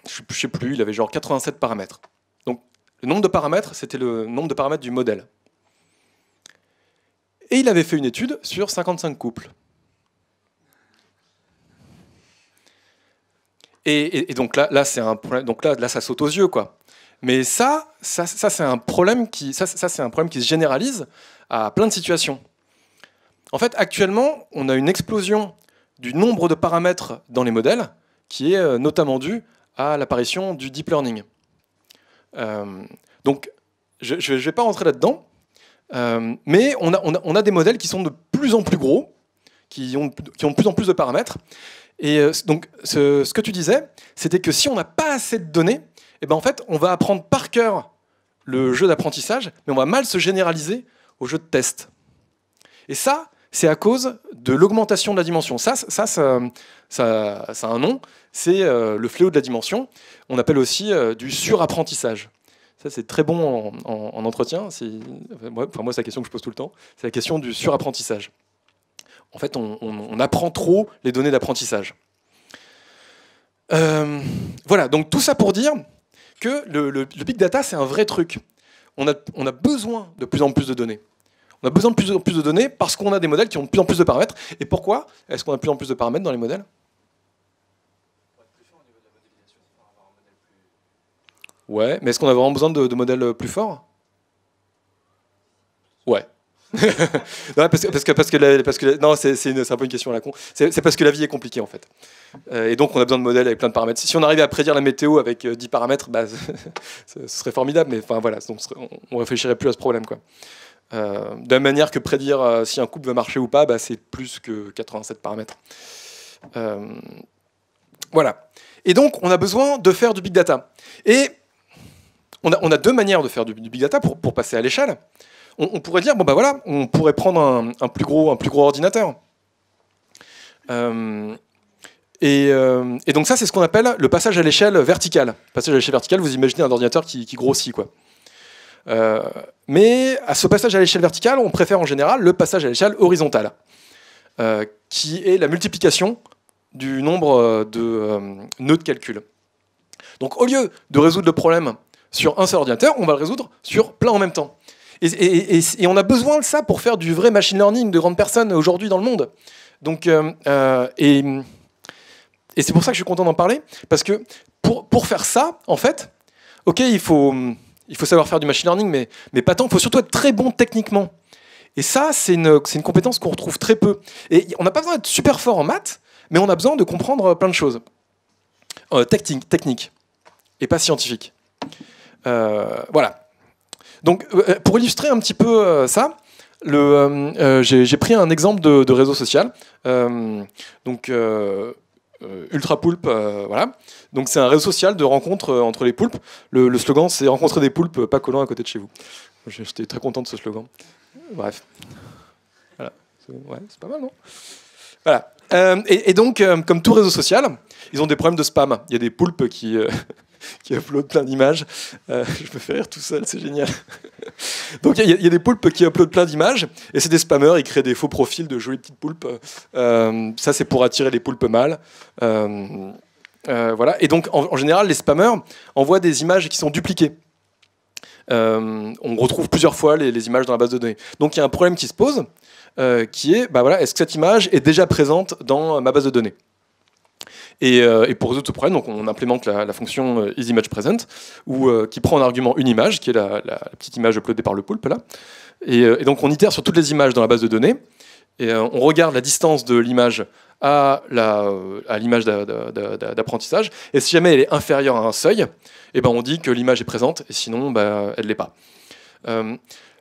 je sais plus, il avait genre 87 paramètres. Donc le nombre de paramètres, c'était le nombre de paramètres du modèle. Et il avait fait une étude sur 55 couples. Et donc là c'est un problème. Donc là, ça saute aux yeux, quoi. Mais ça c'est un problème qui se généralise à plein de situations. En fait, actuellement, on a une explosion du nombre de paramètres dans les modèles, qui est notamment due à l'apparition du deep learning. Donc, je ne vais pas rentrer là-dedans, mais on a des modèles qui sont de plus en plus gros, qui ont de plus en plus de paramètres. Et donc, ce que tu disais, c'était que si on n'a pas assez de données, eh ben, en fait, on va apprendre par cœur le jeu d'apprentissage, mais on va mal se généraliser au jeu de test. Et ça, c'est à cause de l'augmentation de la dimension. Ça a un nom, c'est le fléau de la dimension. On appelle aussi du surapprentissage. Ça, c'est très bon en entretien. Moi, c'est la question que je pose tout le temps. C'est la question du surapprentissage. En fait, on apprend trop les données d'apprentissage. Voilà, donc tout ça pour dire que le big data, c'est un vrai truc. On a besoin de plus en plus de données. On a besoin de plus en plus de données parce qu'on a des modèles qui ont de plus en plus de paramètres. Et pourquoi est-ce qu'on a de plus en plus de paramètres dans les modèles? Ouais, mais est-ce qu'on a vraiment besoin de modèles plus forts? Ouais. Non, non, c'est un peu une question à la con. C'est parce que la vie est compliquée, en fait. Et donc, on a besoin de modèles avec plein de paramètres. Si on arrivait à prédire la météo avec 10 paramètres, bah, ce serait formidable, mais enfin, voilà, donc, on ne réfléchirait plus à ce problème, quoi. De la même manière que prédire si un couple va marcher ou pas, bah, c'est plus que 87 paramètres. Voilà. Et donc, on a besoin de faire du big data. Et on a deux manières de faire du big data pour passer à l'échelle. On pourrait dire, bon bah voilà, on pourrait prendre un plus gros ordinateur. Et donc ça, c'est ce qu'on appelle le passage à l'échelle verticale. Passage à l'échelle verticale, vous imaginez un ordinateur qui grossit, quoi. Mais à ce passage à l'échelle verticale, on préfère en général le passage à l'échelle horizontale, qui est la multiplication du nombre de nœuds de calcul. Donc au lieu de résoudre le problème sur un seul ordinateur, on va le résoudre sur plein en même temps. Et on a besoin de ça pour faire du vrai machine learning de grandes personnes aujourd'hui dans le monde. Donc, et c'est pour ça que je suis content d'en parler, parce que pour faire ça, en fait, ok, il faut savoir faire du machine learning, mais pas tant, il faut surtout être très bon techniquement. Et ça, c'est une compétence qu'on retrouve très peu. Et on n'a pas besoin d'être super fort en maths, mais on a besoin de comprendre plein de choses. Technique, et pas scientifique. Voilà. Donc, pour illustrer un petit peu ça, j'ai pris un exemple de réseau social. Donc, Ultrapoulpe, voilà. Donc, c'est un réseau social de rencontres entre les poulpes. Le slogan, c'est rencontrer des poulpes pas collants à côté de chez vous. J'étais très content de ce slogan. Bref. Voilà. Ouais, c'est pas mal, non? Voilà. Et donc, comme tout réseau social, ils ont des problèmes de spam. Il y a des poulpes qui uploadent plein d'images. Je me fais rire tout seul, c'est génial. Donc il y a des poulpes qui uploadent plein d'images, et c'est des spammers, ils créent des faux profils de jolies petites poulpes. Ça, c'est pour attirer les poulpes mâles. Voilà. Et donc, en général, les spammers envoient des images qui sont dupliquées. On retrouve plusieurs fois les images dans la base de données. Donc il y a un problème qui se pose, qui est, bah voilà, est-ce que cette image est déjà présente dans ma base de données? Et pour résoudre ce problème, donc on implémente la fonction isImagePresent, qui prend en argument une image, qui est la petite image uploadée par le poulpe, là. Et donc on itère sur toutes les images dans la base de données, et on regarde la distance de l'image à l'image d'apprentissage. Et si jamais elle est inférieure à un seuil, eh ben on dit que l'image est présente, et sinon elle ne l'est pas.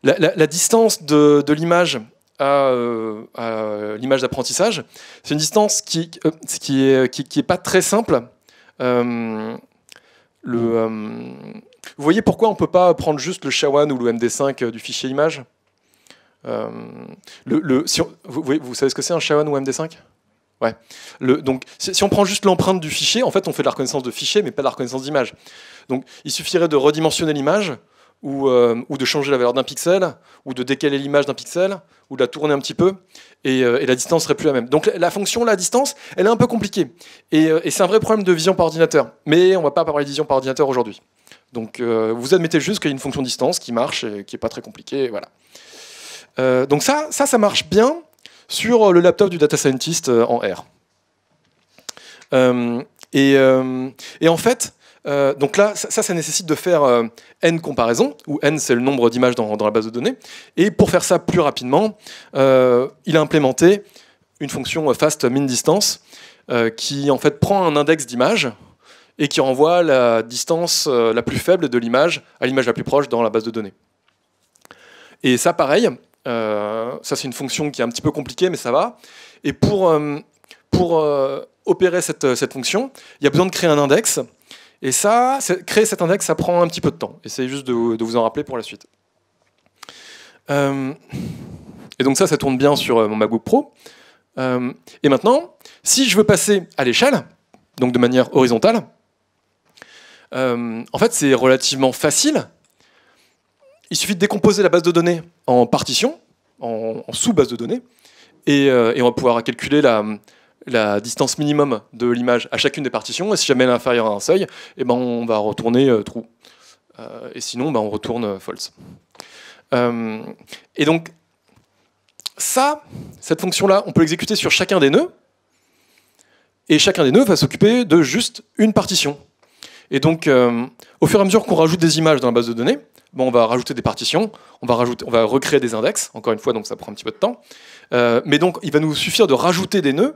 La distance de l'image à l'image d'apprentissage, c'est une distance qui est pas très simple. Vous voyez pourquoi on ne peut pas prendre juste le SHA-1 ou le MD5 du fichier image? Vous savez ce que c'est un SHA-1 ou MD5? Ouais. Donc, si on prend juste l'empreinte du fichier, en fait, on fait de la reconnaissance de fichier, mais pas de la reconnaissance d'image. Donc, il suffirait de redimensionner l'image, ou de changer la valeur d'un pixel, ou de décaler l'image d'un pixel, ou de la tourner un petit peu, et la distance serait plus la même. Donc, la fonction, la distance, elle est un peu compliquée. Et c'est un vrai problème de vision par ordinateur. Mais on ne va pas parler de vision par ordinateur aujourd'hui. Donc, vous admettez juste qu'il y a une fonction distance qui marche, et qui n'est pas très compliquée, voilà. Donc ça marche bien sur le laptop du data scientist en R. Et en fait, donc là, ça nécessite de faire n comparaisons, où n c'est le nombre d'images dans la base de données. Et pour faire ça plus rapidement, il a implémenté une fonction fast min distance qui en fait prend un index d'images et qui renvoie la distance la plus faible de l'image à l'image la plus proche dans la base de données. Et ça, pareil. Ça, c'est une fonction qui est un petit peu compliquée, mais ça va. Et pour opérer cette fonction, il y a besoin de créer un index. Et ça, créer cet index, ça prend un petit peu de temps. Essayez juste de vous en rappeler pour la suite. Et donc ça tourne bien sur mon MacBook Pro. Et maintenant, si je veux passer à l'échelle, donc de manière horizontale, en fait, c'est relativement facile. Il suffit de décomposer la base de données en partitions, en sous-base de données, et on va pouvoir calculer la distance minimum de l'image à chacune des partitions, et si jamais elle est inférieure à un seuil, eh ben on va retourner true. Et sinon, on retourne false. Et donc, cette fonction-là, on peut l'exécuter sur chacun des nœuds, et chacun des nœuds va s'occuper de juste une partition. Et donc, au fur et à mesure qu'on rajoute des images dans la base de données, on va rajouter des partitions, on va recréer des index, encore une fois, donc ça prend un petit peu de temps. Mais donc, il va nous suffire de rajouter des nœuds,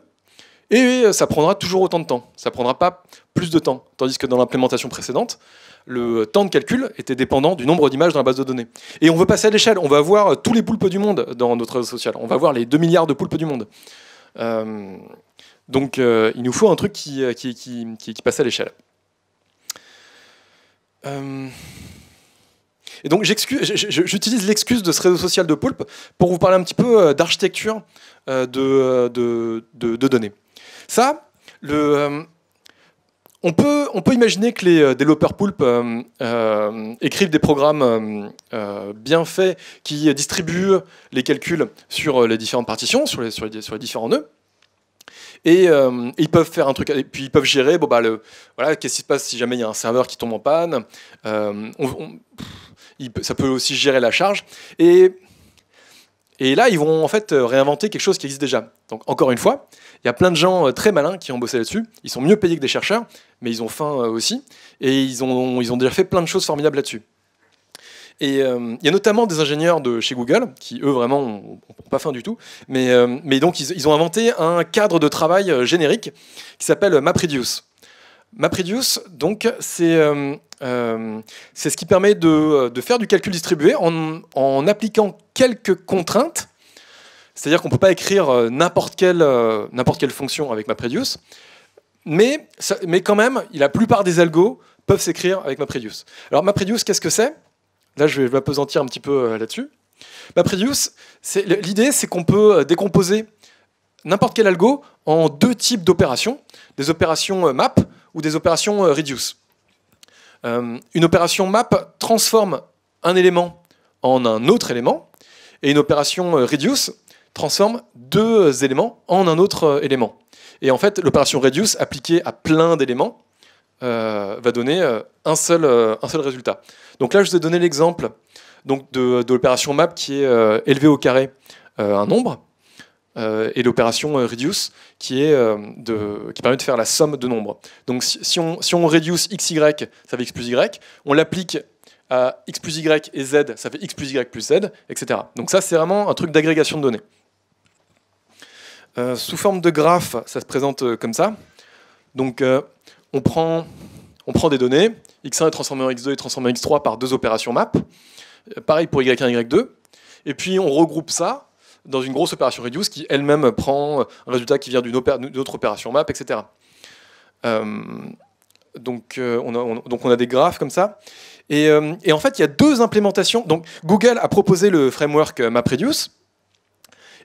et ça prendra toujours autant de temps. Ça ne prendra pas plus de temps. Tandis que dans l'implémentation précédente, le temps de calcul était dépendant du nombre d'images dans la base de données. Et on veut passer à l'échelle, on va avoir tous les poulpes du monde dans notre réseau social. On va avoir les 2 milliards de poulpes du monde. Donc, il nous faut un truc qui passe à l'échelle. Et donc j'utilise l'excuse de ce réseau social de poulpe pour vous parler un petit peu d'architecture de données. Ça, on peut imaginer que les développeurs poulpe écrivent des programmes bien faits qui distribuent les calculs sur les différentes partitions, sur les différents nœuds. Et ils peuvent faire un truc, et puis ils peuvent gérer, voilà, qu'est-ce qui se passe si jamais il y a un serveur qui tombe en panne. Ça peut aussi gérer la charge. Et là, ils vont en fait réinventer quelque chose qui existe déjà. Donc encore une fois, il y a plein de gens très malins qui ont bossé là-dessus. Ils sont mieux payés que des chercheurs, mais ils ont faim aussi. Et ils ont déjà fait plein de choses formidables là-dessus. Et il y a notamment des ingénieurs de chez Google qui, eux, vraiment, n'ont pas faim du tout. Mais donc, ils ont inventé un cadre de travail générique qui s'appelle MapReduce. MapReduce, donc, c'est ce qui permet de faire du calcul distribué en appliquant quelques contraintes. C'est-à-dire qu'on ne peut pas écrire n'importe quelle fonction avec MapReduce. Mais quand même, la plupart des algos peuvent s'écrire avec MapReduce. Alors, MapReduce, qu'est-ce que c'est ? Là, je vais m'appesantir un petit peu là-dessus. MapReduce, l'idée, c'est qu'on peut décomposer n'importe quel algo en 2 types d'opérations, des opérations map ou des opérations reduce. Une opération map transforme un élément en un autre élément, et une opération reduce transforme 2 éléments en un autre élément. Et en fait, l'opération reduce appliquée à plein d'éléments va donner un seul résultat. Donc là, je vous ai donné l'exemple de l'opération map qui est élevé au carré un nombre, et l'opération reduce qui permet de faire la somme de nombres. Donc si on reduce xy, ça fait x plus y, on l'applique à x plus y et z, ça fait x plus y plus z, etc. Donc ça, c'est vraiment un truc d'agrégation de données. Sous forme de graphe, ça se présente comme ça. Donc, on prend des données, x1 est transformé en x2 et transformé en x3 par deux opérations map. Pareil pour y1 et y2. Et puis, on regroupe ça dans une grosse opération reduce qui elle-même prend un résultat qui vient d'une autre opération map, etc. Donc, on a des graphes comme ça. Et en fait, il y a deux implémentations. Donc, Google a proposé le framework MapReduce.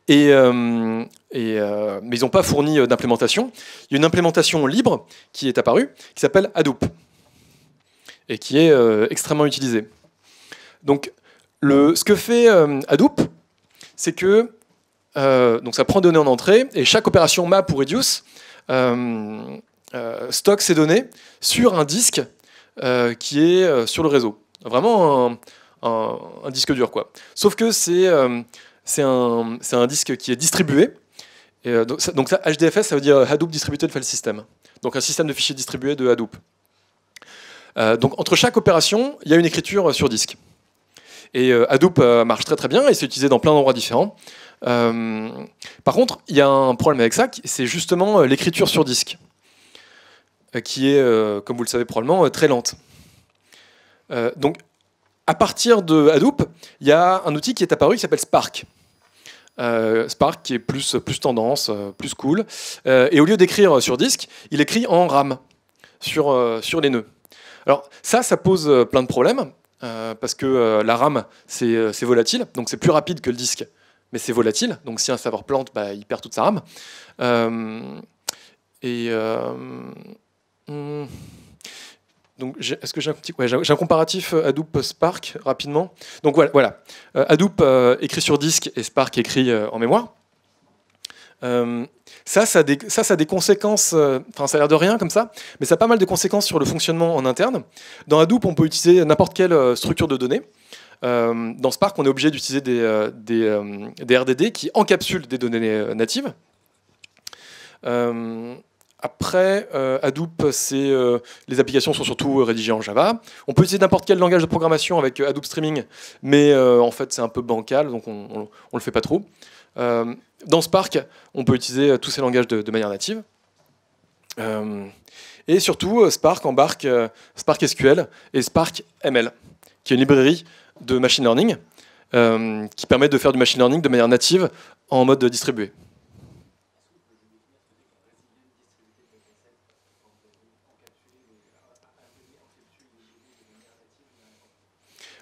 Mais ils n'ont pas fourni d'implémentation. Il y a une implémentation libre qui est apparue, qui s'appelle Hadoop, et qui est extrêmement utilisée. Donc, ce que fait Hadoop, c'est que donc ça prend des données en entrée, et chaque opération map ou reduce stocke ces données sur un disque qui est sur le réseau. Vraiment un disque dur, quoi. Sauf que c'est un disque qui est distribué. Et donc ça, HDFS, ça veut dire Hadoop Distributed File System. Donc un système de fichiers distribués de Hadoop. Donc entre chaque opération, il y a une écriture sur disque. Et Hadoop marche très très bien et c'est utilisé dans plein d'endroits différents. Par contre, il y a un problème avec ça, c'est justement l'écriture sur disque, qui est, comme vous le savez probablement, très lente. Donc à partir de Hadoop, il y a un outil qui est apparu qui s'appelle Spark. Spark qui est plus tendance, plus cool. Et au lieu d'écrire sur disque, il écrit en RAM sur les nœuds. Alors ça pose plein de problèmes, parce que la RAM, c'est volatile, donc c'est plus rapide que le disque, mais c'est volatile, donc si un serveur plante, bah, il perd toute sa RAM. Donc, est-ce que j'ai un comparatif Hadoop Spark rapidement. Donc voilà. Hadoop écrit sur disque et Spark écrit en mémoire. Ça a des conséquences, enfin ça a l'air de rien comme ça, mais ça a pas mal de conséquences sur le fonctionnement en interne. Dans Hadoop, on peut utiliser n'importe quelle structure de données. Dans Spark, on est obligé d'utiliser des RDD qui encapsulent des données natives. Après, Hadoop, les applications sont surtout rédigées en Java. On peut utiliser n'importe quel langage de programmation avec Hadoop Streaming, mais en fait, c'est un peu bancal, donc on ne le fait pas trop. Dans Spark, on peut utiliser tous ces langages de manière native. Et surtout, Spark embarque Spark SQL et Spark ML, qui est une librairie de machine learning qui permet de faire du machine learning de manière native en mode distribué.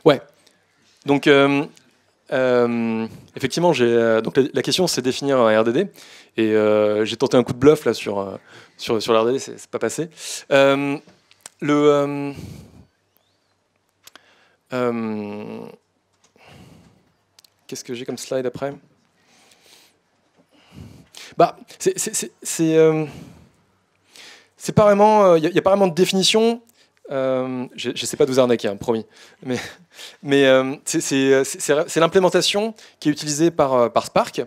Ouais. Donc, effectivement, donc la question, c'est définir un RDD. Et j'ai tenté un coup de bluff là, sur le RDD, c'est pas passé. Qu'est-ce que j'ai comme slide après? Bah, c'est pas vraiment. Il n'y a pas vraiment de définition. J'essaie pas de vous arnaquer, hein, promis. Mais c'est l'implémentation qui est utilisée par Spark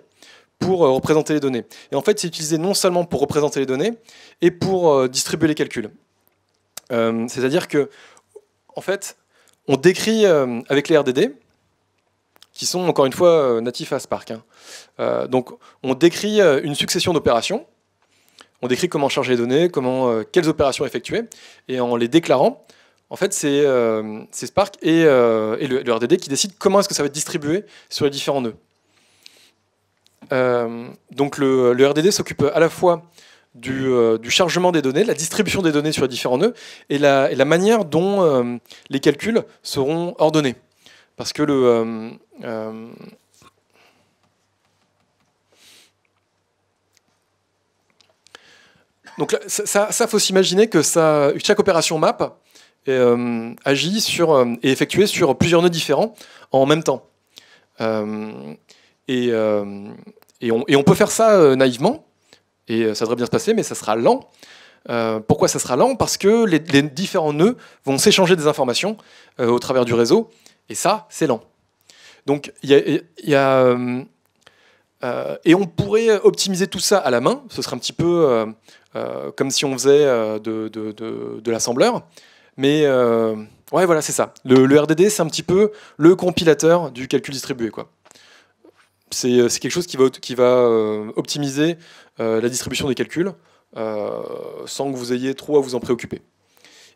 pour représenter les données. Et en fait, c'est utilisé non seulement pour représenter les données, et pour distribuer les calculs. C'est-à-dire que, en fait, on décrit avec les RDD, qui sont encore une fois natifs à Spark. Hein. Donc, on décrit une succession d'opérations. On décrit comment charger les données, quelles opérations effectuer, et en les déclarant, en fait, c'est Spark et le RDD qui décident comment est-ce que ça va être distribué sur les différents nœuds. Donc le RDD s'occupe à la fois du chargement des données, la distribution des données sur les différents nœuds, et la manière dont les calculs seront ordonnés. Parce que donc ça faut s'imaginer que chaque opération map agit et effectuée sur plusieurs nœuds différents en même temps. Et on peut faire ça naïvement, et ça devrait bien se passer, mais ça sera lent. Pourquoi ça sera lent? Parce que les différents nœuds vont s'échanger des informations au travers du réseau, et ça, c'est lent. Donc, et on pourrait optimiser tout ça à la main. Ce serait un petit peu comme si on faisait de l'assembleur. Mais ouais, voilà, c'est ça. Le RDD, c'est un petit peu le compilateur du calcul distribué, quoi. c'est quelque chose qui va optimiser la distribution des calculs sans que vous ayez trop à vous en préoccuper.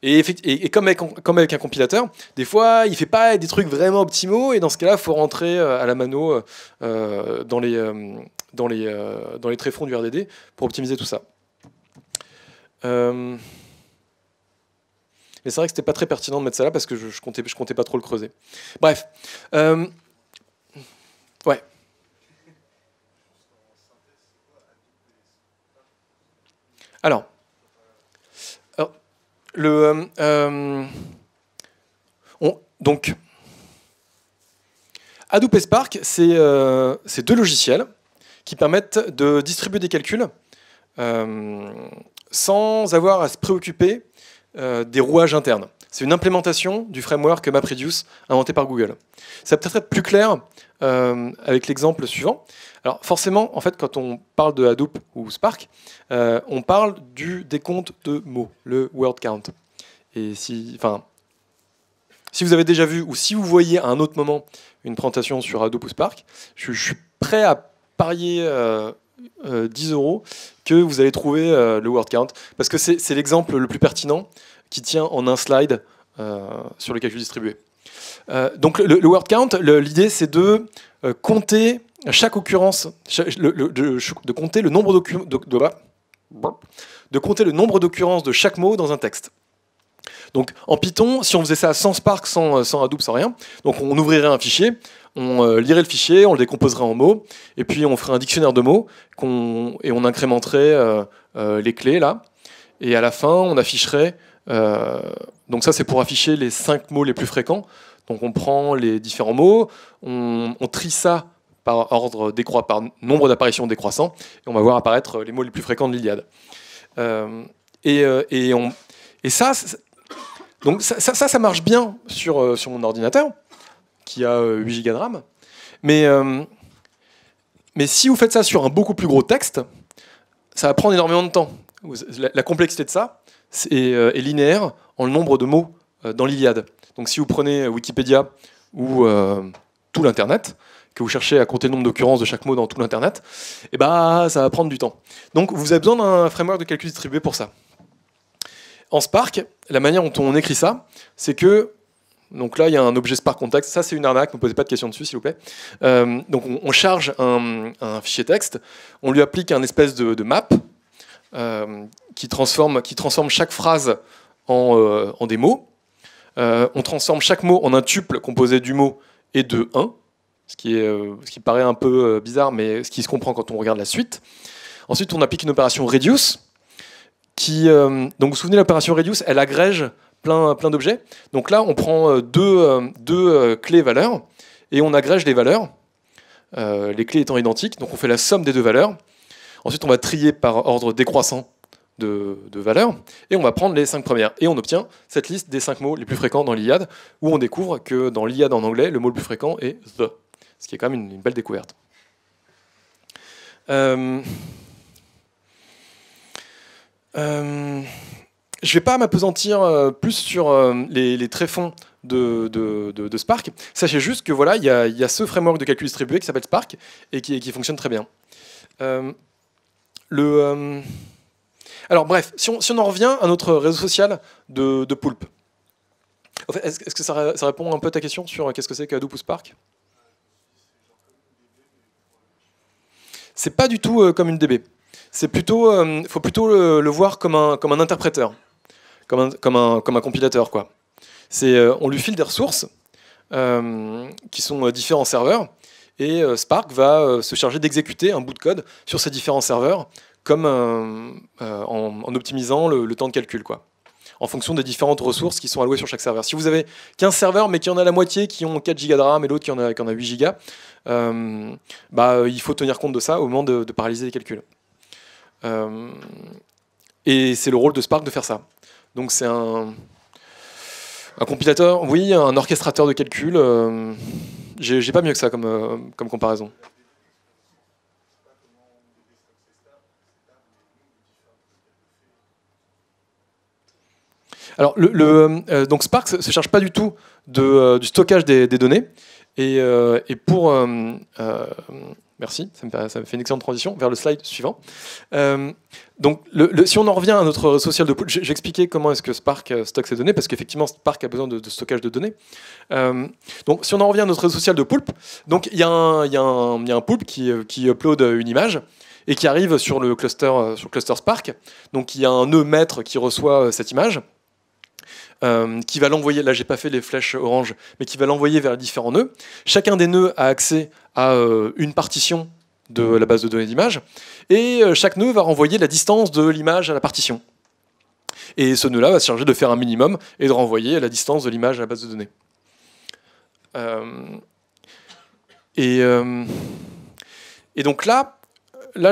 Et comme avec un compilateur, des fois, il ne fait pas des trucs vraiment optimaux, et dans ce cas-là, il faut rentrer à la mano dans les tréfonds du RDD pour optimiser tout ça. Mais c'est vrai que c'était pas très pertinent de mettre ça là parce que je comptais pas trop le creuser. Bref. Ouais. Alors donc, Hadoop et Spark, c'est deux logiciels qui permettent de distribuer des calculs sans avoir à se préoccuper des rouages internes. C'est une implémentation du framework MapReduce inventé par Google. Ça peut peut-être être plus clair avec l'exemple suivant. Alors forcément, en fait, quand on parle de Hadoop ou Spark, on parle du décompte de mots, le word count. Et si vous avez déjà vu ou si vous voyez à un autre moment une présentation sur Hadoop ou Spark, je suis prêt à parier 10 € que vous allez trouver le word count, parce que c'est l'exemple le plus pertinent qui tient en un slide sur le calcul distribué. Donc le word count, l'idée c'est de compter chaque occurrence, de compter le nombre d'occurrences de chaque mot dans un texte. Donc en Python, si on faisait ça sans Spark, sans Hadoop, sans rien, donc on ouvrirait un fichier, on lirait le fichier, on le décomposerait en mots, et puis on ferait un dictionnaire de mots, et on incrémenterait les clés là, et à la fin on afficherait, donc ça c'est pour afficher les 5 mots les plus fréquents, donc on prend les différents mots, on trie ça par ordre par nombre d'apparitions décroissant, et on va voir apparaître les mots les plus fréquents de l'Iliade. Et ça, donc ça marche bien sur mon ordinateur, qui a 8 Go de RAM. Mais si vous faites ça sur un beaucoup plus gros texte, ça va prendre énormément de temps. La complexité de ça est linéaire en le nombre de mots dans l'Iliade. Donc si vous prenez Wikipédia ou tout l'Internet, que vous cherchez à compter le nombre d'occurrences de chaque mot dans tout l'Internet, et ça va prendre du temps. Donc vous avez besoin d'un framework de calcul distribué pour ça. En Spark, la manière dont on écrit ça, c'est que, donc là il y a un objet Spark context, ça c'est une arnaque, ne me posez pas de questions dessus s'il vous plaît. Donc on charge un fichier texte, on lui applique un espèce de map qui transforme chaque phrase en des mots. On transforme chaque mot en un tuple composé du mot et de 1, ce qui paraît un peu bizarre, mais ce qui se comprend quand on regarde la suite. Ensuite, on applique une opération reduce, donc vous vous souvenez, l'opération reduce, elle agrège plein d'objets. Donc là, on prend deux clés valeurs, et on agrège les valeurs, les clés étant identiques, donc on fait la somme des deux valeurs. Ensuite, on va trier par ordre décroissant de valeurs, et on va prendre les 5 premières. Et on obtient cette liste des 5 mots les plus fréquents dans l'Iliade, où on découvre que dans l'Iliade en anglais, le mot le plus fréquent est « the », ce qui est quand même une belle découverte. Je ne vais pas m'appesantir plus sur les tréfonds de Spark. Sachez juste que voilà, il y a ce framework de calcul distribué qui s'appelle Spark et qui fonctionne très bien. Alors bref, si on en revient à notre réseau social de Poulpe, en fait, est-ce que ça répond un peu à ta question sur qu'est-ce que c'est que Hadoop ou Spark? C'est pas du tout comme une DB. C'est plutôt, faut plutôt le voir comme un interpréteur, comme un compilateur, quoi. On lui file des ressources qui sont différents serveurs, et Spark va se charger d'exécuter un bout de code sur ces différents serveurs, comme en optimisant le temps de calcul, quoi, en fonction des différentes ressources qui sont allouées sur chaque serveur. Si vous avez 15 serveurs, mais qu'il y en a la moitié qui ont 4 Go de RAM et l'autre qui en a 8 Go, il faut tenir compte de ça au moment de paralyser les calculs. Et c'est le rôle de Spark de faire ça. Donc c'est un compilateur, oui, un orchestrateur de calcul. J'ai pas mieux que ça comme comparaison. Alors, donc Spark ne se charge pas du tout du stockage des données. Et pour... merci, ça me fait une excellente transition vers le slide suivant. Donc, si on en revient à notre réseau social de pool, j'ai expliqué comment est-ce que Spark stocke ses données, parce qu'effectivement, Spark a besoin de stockage de données. Donc, si on en revient à notre réseau social de Poulp, donc il y a un Poulp qui upload une image et qui arrive sur le cluster Spark. Donc, il y a un nœud maître qui reçoit cette image, qui va l'envoyer, là j'ai pas fait les flèches orange, mais qui va l'envoyer vers les différents nœuds. Chacun des nœuds a accès à une partition de la base de données d'image, et chaque nœud va renvoyer la distance de l'image à la partition. Et ce nœud-là va se charger de faire un minimum et de renvoyer la distance de l'image à la base de données. Et donc là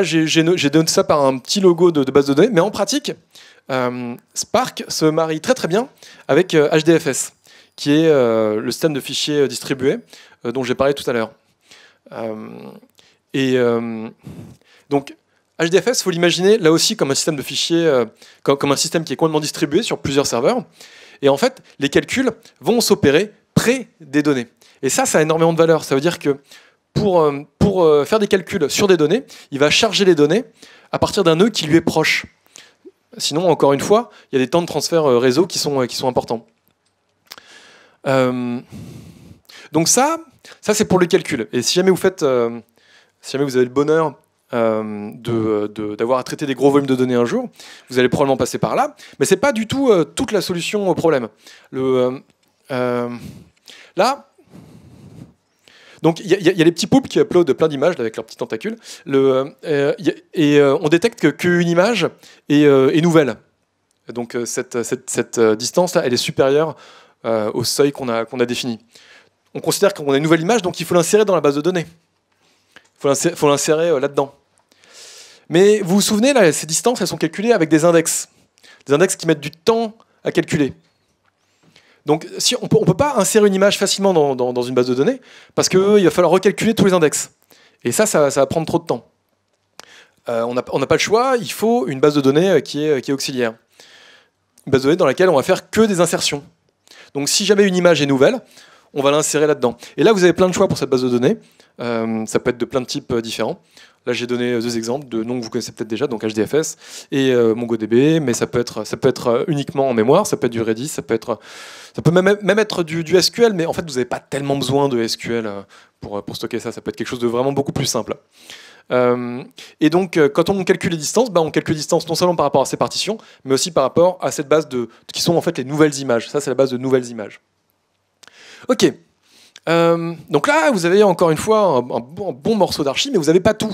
j'ai donné ça par un petit logo de base de données, mais en pratique, Spark se marie très très bien avec HDFS, qui est le système de fichiers distribué dont j'ai parlé tout à l'heure. Donc HDFS, il faut l'imaginer là aussi comme un système de fichiers, comme un système qui est complètement distribué sur plusieurs serveurs. Et en fait, les calculs vont s'opérer près des données. Et ça a énormément de valeur. Ça veut dire que pour faire des calculs sur des données, il va charger les données à partir d'un nœud qui lui est proche. Sinon, encore une fois, il y a des temps de transfert réseau qui sont importants. Donc ça c'est pour le calcul. Et si jamais si jamais vous avez le bonheur d'avoir à traiter des gros volumes de données un jour, vous allez probablement passer par là. Mais c'est pas du tout toute la solution au problème. Là, donc il y a les petits poulpes qui uploadent plein d'images avec leurs petits tentacules. On détecte qu'une image est nouvelle. Donc cette distance-là, elle est supérieure au seuil qu'on a défini. On considère qu'on a une nouvelle image, donc il faut l'insérer dans la base de données. Il faut l'insérer là-dedans. Mais vous vous souvenez, là, ces distances, elles sont calculées avec des index. Des index qui mettent du temps à calculer. Donc on ne peut pas insérer une image facilement dans une base de données, parce qu'il va falloir recalculer tous les index. Et ça va prendre trop de temps. On n'a pas le choix, il faut une base de données qui est auxiliaire. Une base de données dans laquelle on va faire que des insertions. Donc si jamais une image est nouvelle, on va l'insérer là-dedans. Et là, vous avez plein de choix pour cette base de données. Ça peut être de plein de types différents. Là, j'ai donné 2 exemples de noms que vous connaissez peut-être déjà, donc HDFS et MongoDB, mais ça peut être uniquement en mémoire, ça peut être du Redis, ça peut même être du SQL, mais en fait, vous n'avez pas tellement besoin de SQL pour stocker ça. Ça peut être quelque chose de vraiment beaucoup plus simple. Et donc, quand on calcule les distances, on calcule les distances non seulement par rapport à ces partitions, mais aussi par rapport à cette base qui sont en fait les nouvelles images. Ça, c'est la base de nouvelles images. Ok. Donc là, vous avez encore une fois un bon morceau d'archi, mais vous n'avez pas tout.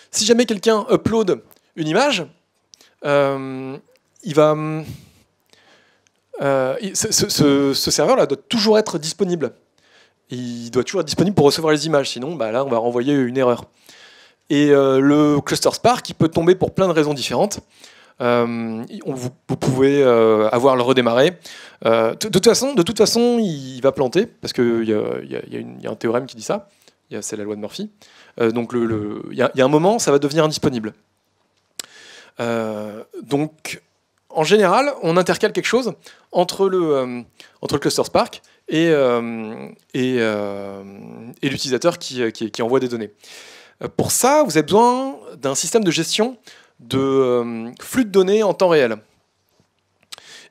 Si jamais quelqu'un upload une image, ce serveur-là doit toujours être disponible. Il doit toujours être disponible pour recevoir les images, sinon là, on va renvoyer une erreur. Et le cluster Spark, il peut tomber pour plein de raisons différentes. Vous pouvez avoir le redémarrer. De toute façon, il va planter, parce qu'il y a un théorème qui dit ça. C'est la loi de Murphy. Donc il y a un moment, ça va devenir indisponible. Donc, en général, on intercale quelque chose entre le cluster Spark et l'utilisateur qui envoie des données. Pour ça, vous avez besoin d'un système de gestion de flux de données en temps réel.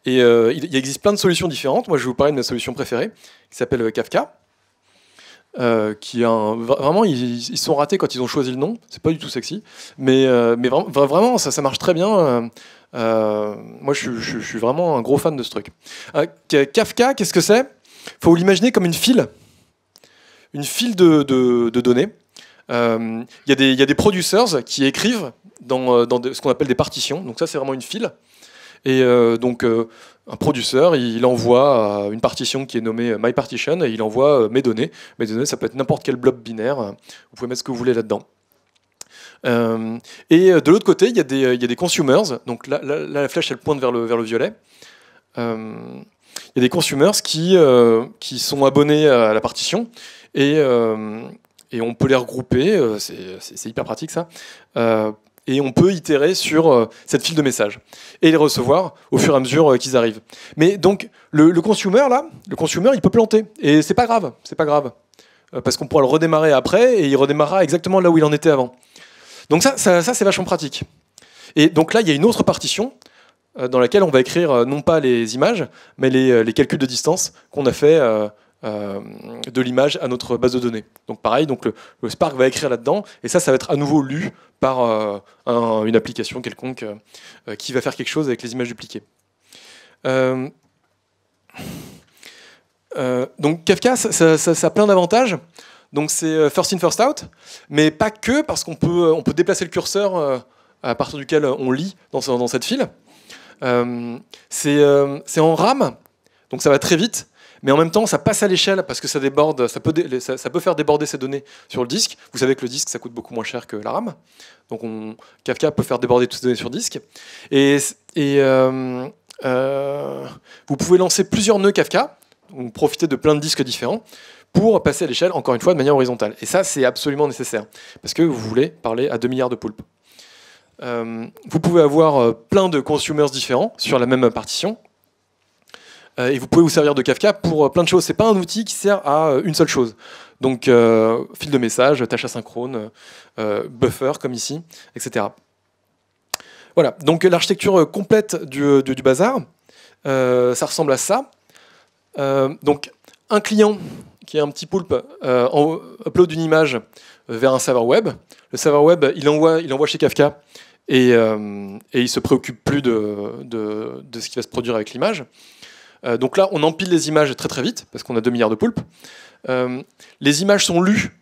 Et il existe plein de solutions différentes. Moi, je vais vous parler de ma solution préférée, qui s'appelle Kafka. Vraiment, ils sont ratés quand ils ont choisi le nom. C'est pas du tout sexy, mais vraiment, ça marche très bien. Moi, je suis vraiment un gros fan de ce truc. Kafka, qu'est-ce que c'est ? Il faut l'imaginer comme une file de données. Il y a des producers qui écrivent dans ce qu'on appelle des partitions. Donc ça, c'est vraiment une file. Et donc, un producer, il envoie une partition qui est nommée MyPartition, et il envoie mes données. Mes données, ça peut être n'importe quel blob binaire. Vous pouvez mettre ce que vous voulez là-dedans. Et de l'autre côté, il y a des consumers. Donc là, la flèche, elle pointe vers le violet. Il y a des consumers qui sont abonnés à la partition. Et on peut les regrouper. C'est hyper pratique, ça. Et on peut itérer sur cette file de messages et les recevoir au fur et à mesure qu'ils arrivent. Mais donc, le consumer, là, il peut planter. Et c'est pas grave, parce qu'on pourra le redémarrer après et il redémarrera exactement là où il en était avant. Donc ça c'est vachement pratique. Et donc là, il y a une autre partition dans laquelle on va écrire non pas les images, mais les calculs de distance qu'on a fait de l'image à notre base de données. Donc pareil, donc le Spark va écrire là-dedans, et ça va être à nouveau lu par une application quelconque qui va faire quelque chose avec les images dupliquées. Donc Kafka, ça a plein d'avantages. Donc c'est first in, first out, mais pas que, parce qu'on peut déplacer le curseur à partir duquel on lit dans cette file. C'est en RAM, donc ça va très vite, mais en même temps ça passe à l'échelle parce que ça déborde, ça peut faire déborder ces données sur le disque. Vous savez que le disque ça coûte beaucoup moins cher que la RAM, donc Kafka peut faire déborder toutes ces données sur disque. Et vous pouvez lancer plusieurs nœuds Kafka, donc profiter de plein de disques différents pour passer à l'échelle, encore une fois, de manière horizontale. Et ça, c'est absolument nécessaire, parce que vous voulez parler à 2 milliards de poulpes. Vous pouvez avoir plein de consumers différents sur la même partition, et vous pouvez vous servir de Kafka pour plein de choses. Ce n'est pas un outil qui sert à une seule chose. Donc, fil de message, tâche asynchrone, buffer, comme ici, etc. Voilà, donc l'architecture complète du bazar, ça ressemble à ça. Donc, un client qui est un petit poulpe upload une image vers un serveur web. Le serveur web, il envoie chez Kafka et il se préoccupe plus de ce qui va se produire avec l'image. Donc là, on empile les images très très vite parce qu'on a 2 milliards de poulpes. Les images sont lues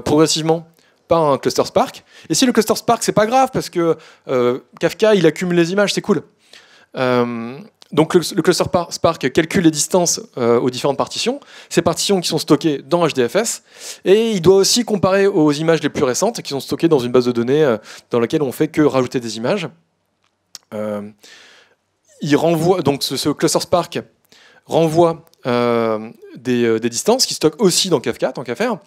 progressivement par un cluster Spark. Et si le cluster Spark, c'est pas grave parce que Kafka, il accumule les images, c'est cool. Donc le cluster Spark calcule les distances aux différentes partitions, ces partitions qui sont stockées dans HDFS, et il doit aussi comparer aux images les plus récentes qui sont stockées dans une base de données dans laquelle on fait que rajouter des images. Il renvoie, donc ce cluster Spark renvoie des distances qui stockent aussi dans Kafka, tant qu'à faire.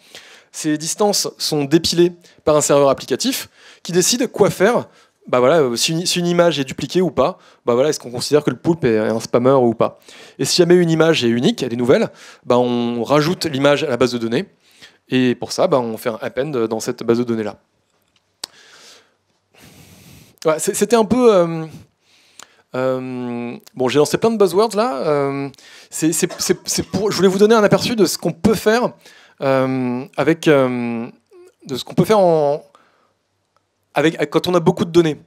Ces distances sont dépilées par un serveur applicatif qui décide quoi faire. Bah voilà, si une image est dupliquée ou pas, bah voilà, est-ce qu'on considère que le poulpe est un spammer ou pas. Et si jamais une image est unique, elle est nouvelle, bah on rajoute l'image à la base de données. Et pour ça, bah on fait un append dans cette base de données-là. Ouais, c'était un peu... bon, j'ai lancé plein de buzzwords là. Je voulais vous donner un aperçu de ce qu'on peut faire de ce qu'on peut faire quand on a beaucoup de données.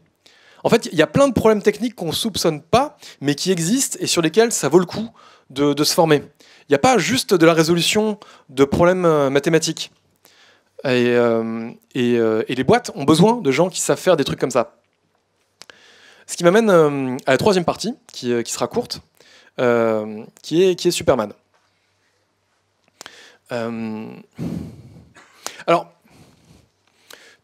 En fait, il y a plein de problèmes techniques qu'on ne soupçonne pas, mais qui existent et sur lesquels ça vaut le coup de se former. Il n'y a pas juste de la résolution de problèmes mathématiques. Et les boîtes ont besoin de gens qui savent faire des trucs comme ça. Ce qui m'amène à la troisième partie, qui sera courte, qui est Superman. Alors,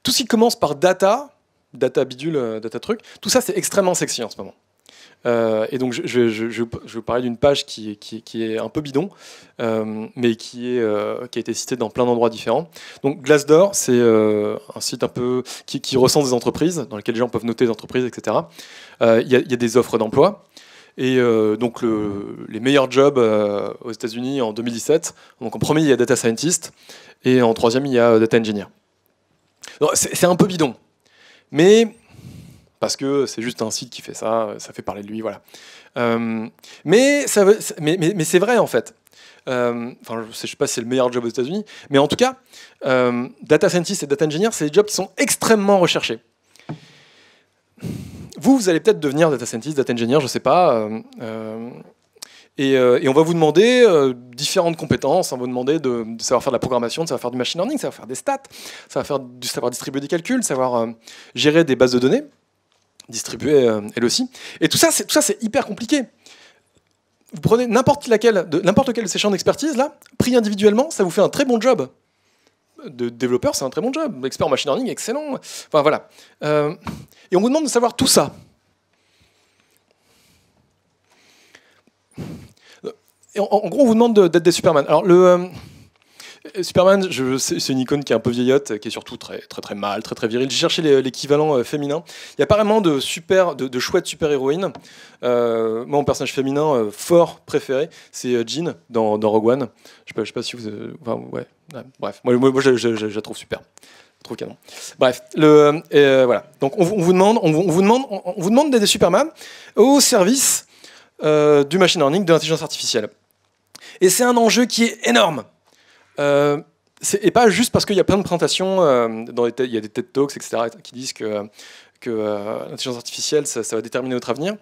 tout ce qui commence par data bidule, data truc, tout ça c'est extrêmement sexy en ce moment. Et donc je vais vous parler d'une page qui est un peu bidon, mais qui a été citée dans plein d'endroits différents. Donc Glassdoor, c'est un site un peu qui recense des entreprises, dans lequel les gens peuvent noter des entreprises, etc. Il y a des offres d'emploi. Et donc les meilleurs jobs aux États-Unis en 2017. Donc en premier il y a data scientist et en troisième il y a data engineer. C'est un peu bidon, mais parce que c'est juste un site qui fait ça, ça fait parler de lui, voilà. Mais c'est vrai en fait. Enfin, je ne sais pas si c'est le meilleur job aux États-Unis, mais en tout cas, data scientist et data engineer, c'est des jobs qui sont extrêmement recherchés. Vous allez peut-être devenir data scientist, data engineer, je ne sais pas. Et on va vous demander différentes compétences. On va vous demander de savoir faire de la programmation, de savoir faire du machine learning, de savoir faire des stats, de savoir distribuer des calculs, de savoir gérer des bases de données, distribuer elle aussi. Et tout ça, c'est hyper compliqué. Vous prenez n'importe lequel de ces champs d'expertise, là, pris individuellement, ça vous fait un très bon job. De développeur, c'est un très bon job. Expert en machine learning, excellent. Enfin, voilà. Et on vous demande de savoir tout ça. Et en gros, on vous demande d'être des Superman. Alors, Superman, c'est une icône qui est un peu vieillotte, qui est surtout très, très, très mâle, très, très viril. J'ai cherché l'équivalent féminin. Il n'y a pas vraiment de chouettes super-héroïnes. Moi, mon personnage féminin fort préféré, c'est Jean dans Rogue One. Je sais pas si vous... Enfin, ouais, bref, moi je la trouve super. Trop canon. Bref, voilà. Donc on vous demande d'aider Superman au service du machine learning, de l'intelligence artificielle. Et c'est un enjeu qui est énorme. Et pas juste parce qu'il y a plein de présentations, il y a des TED Talks, etc., qui disent que l'intelligence artificielle, ça va déterminer notre avenir.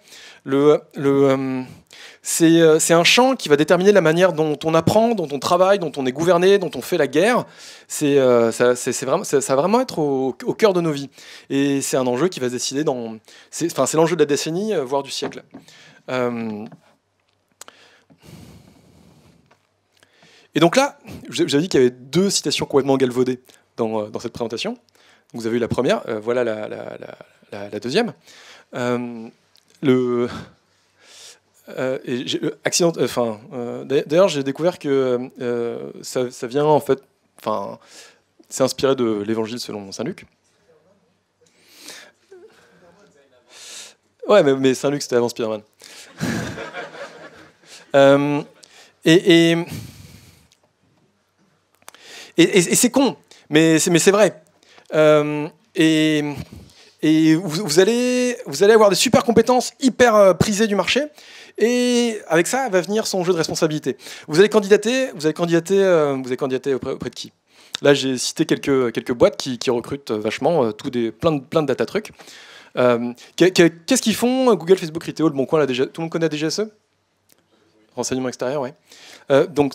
C'est un champ qui va déterminer la manière dont on apprend, dont on travaille, dont on est gouverné, dont on fait la guerre. Ça va vraiment être au cœur de nos vies. Et c'est un enjeu qui va se décider c'est l'enjeu de la décennie, voire du siècle. Et donc là, je vous avais dit qu'il y avait 2 citations complètement galvaudées dans cette présentation. Vous avez eu la première, voilà la deuxième. D'ailleurs, j'ai découvert que ça vient en fait, c'est inspiré de l'Évangile selon Saint Luc. Ouais, mais Saint Luc c'était avant Spider-Man. Et c'est con, mais c'est vrai. Et vous allez avoir des super compétences hyper prisées du marché. Et avec ça va venir son jeu de responsabilité. Vous allez candidater auprès de qui? Là, j'ai cité quelques boîtes qui recrutent vachement, plein de data trucs. Qu'est-ce qu'ils font? Google, Facebook, Criteo, Le Bon Coin, tout le monde connaît la DGSE? Renseignement extérieur, oui. Donc,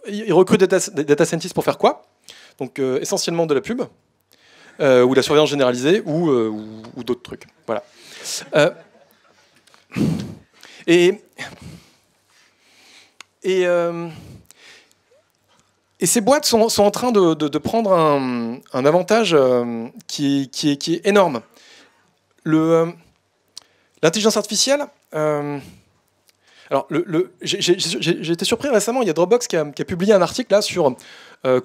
ils recrutent des data scientists pour faire quoi? Donc, essentiellement de la pub, ou de la surveillance généralisée, ou d'autres trucs. Voilà. Et ces boîtes sont en train de prendre un avantage qui est énorme. L'intelligence artificielle... Alors, j'ai été surpris récemment, il y a Dropbox qui a publié un article là sur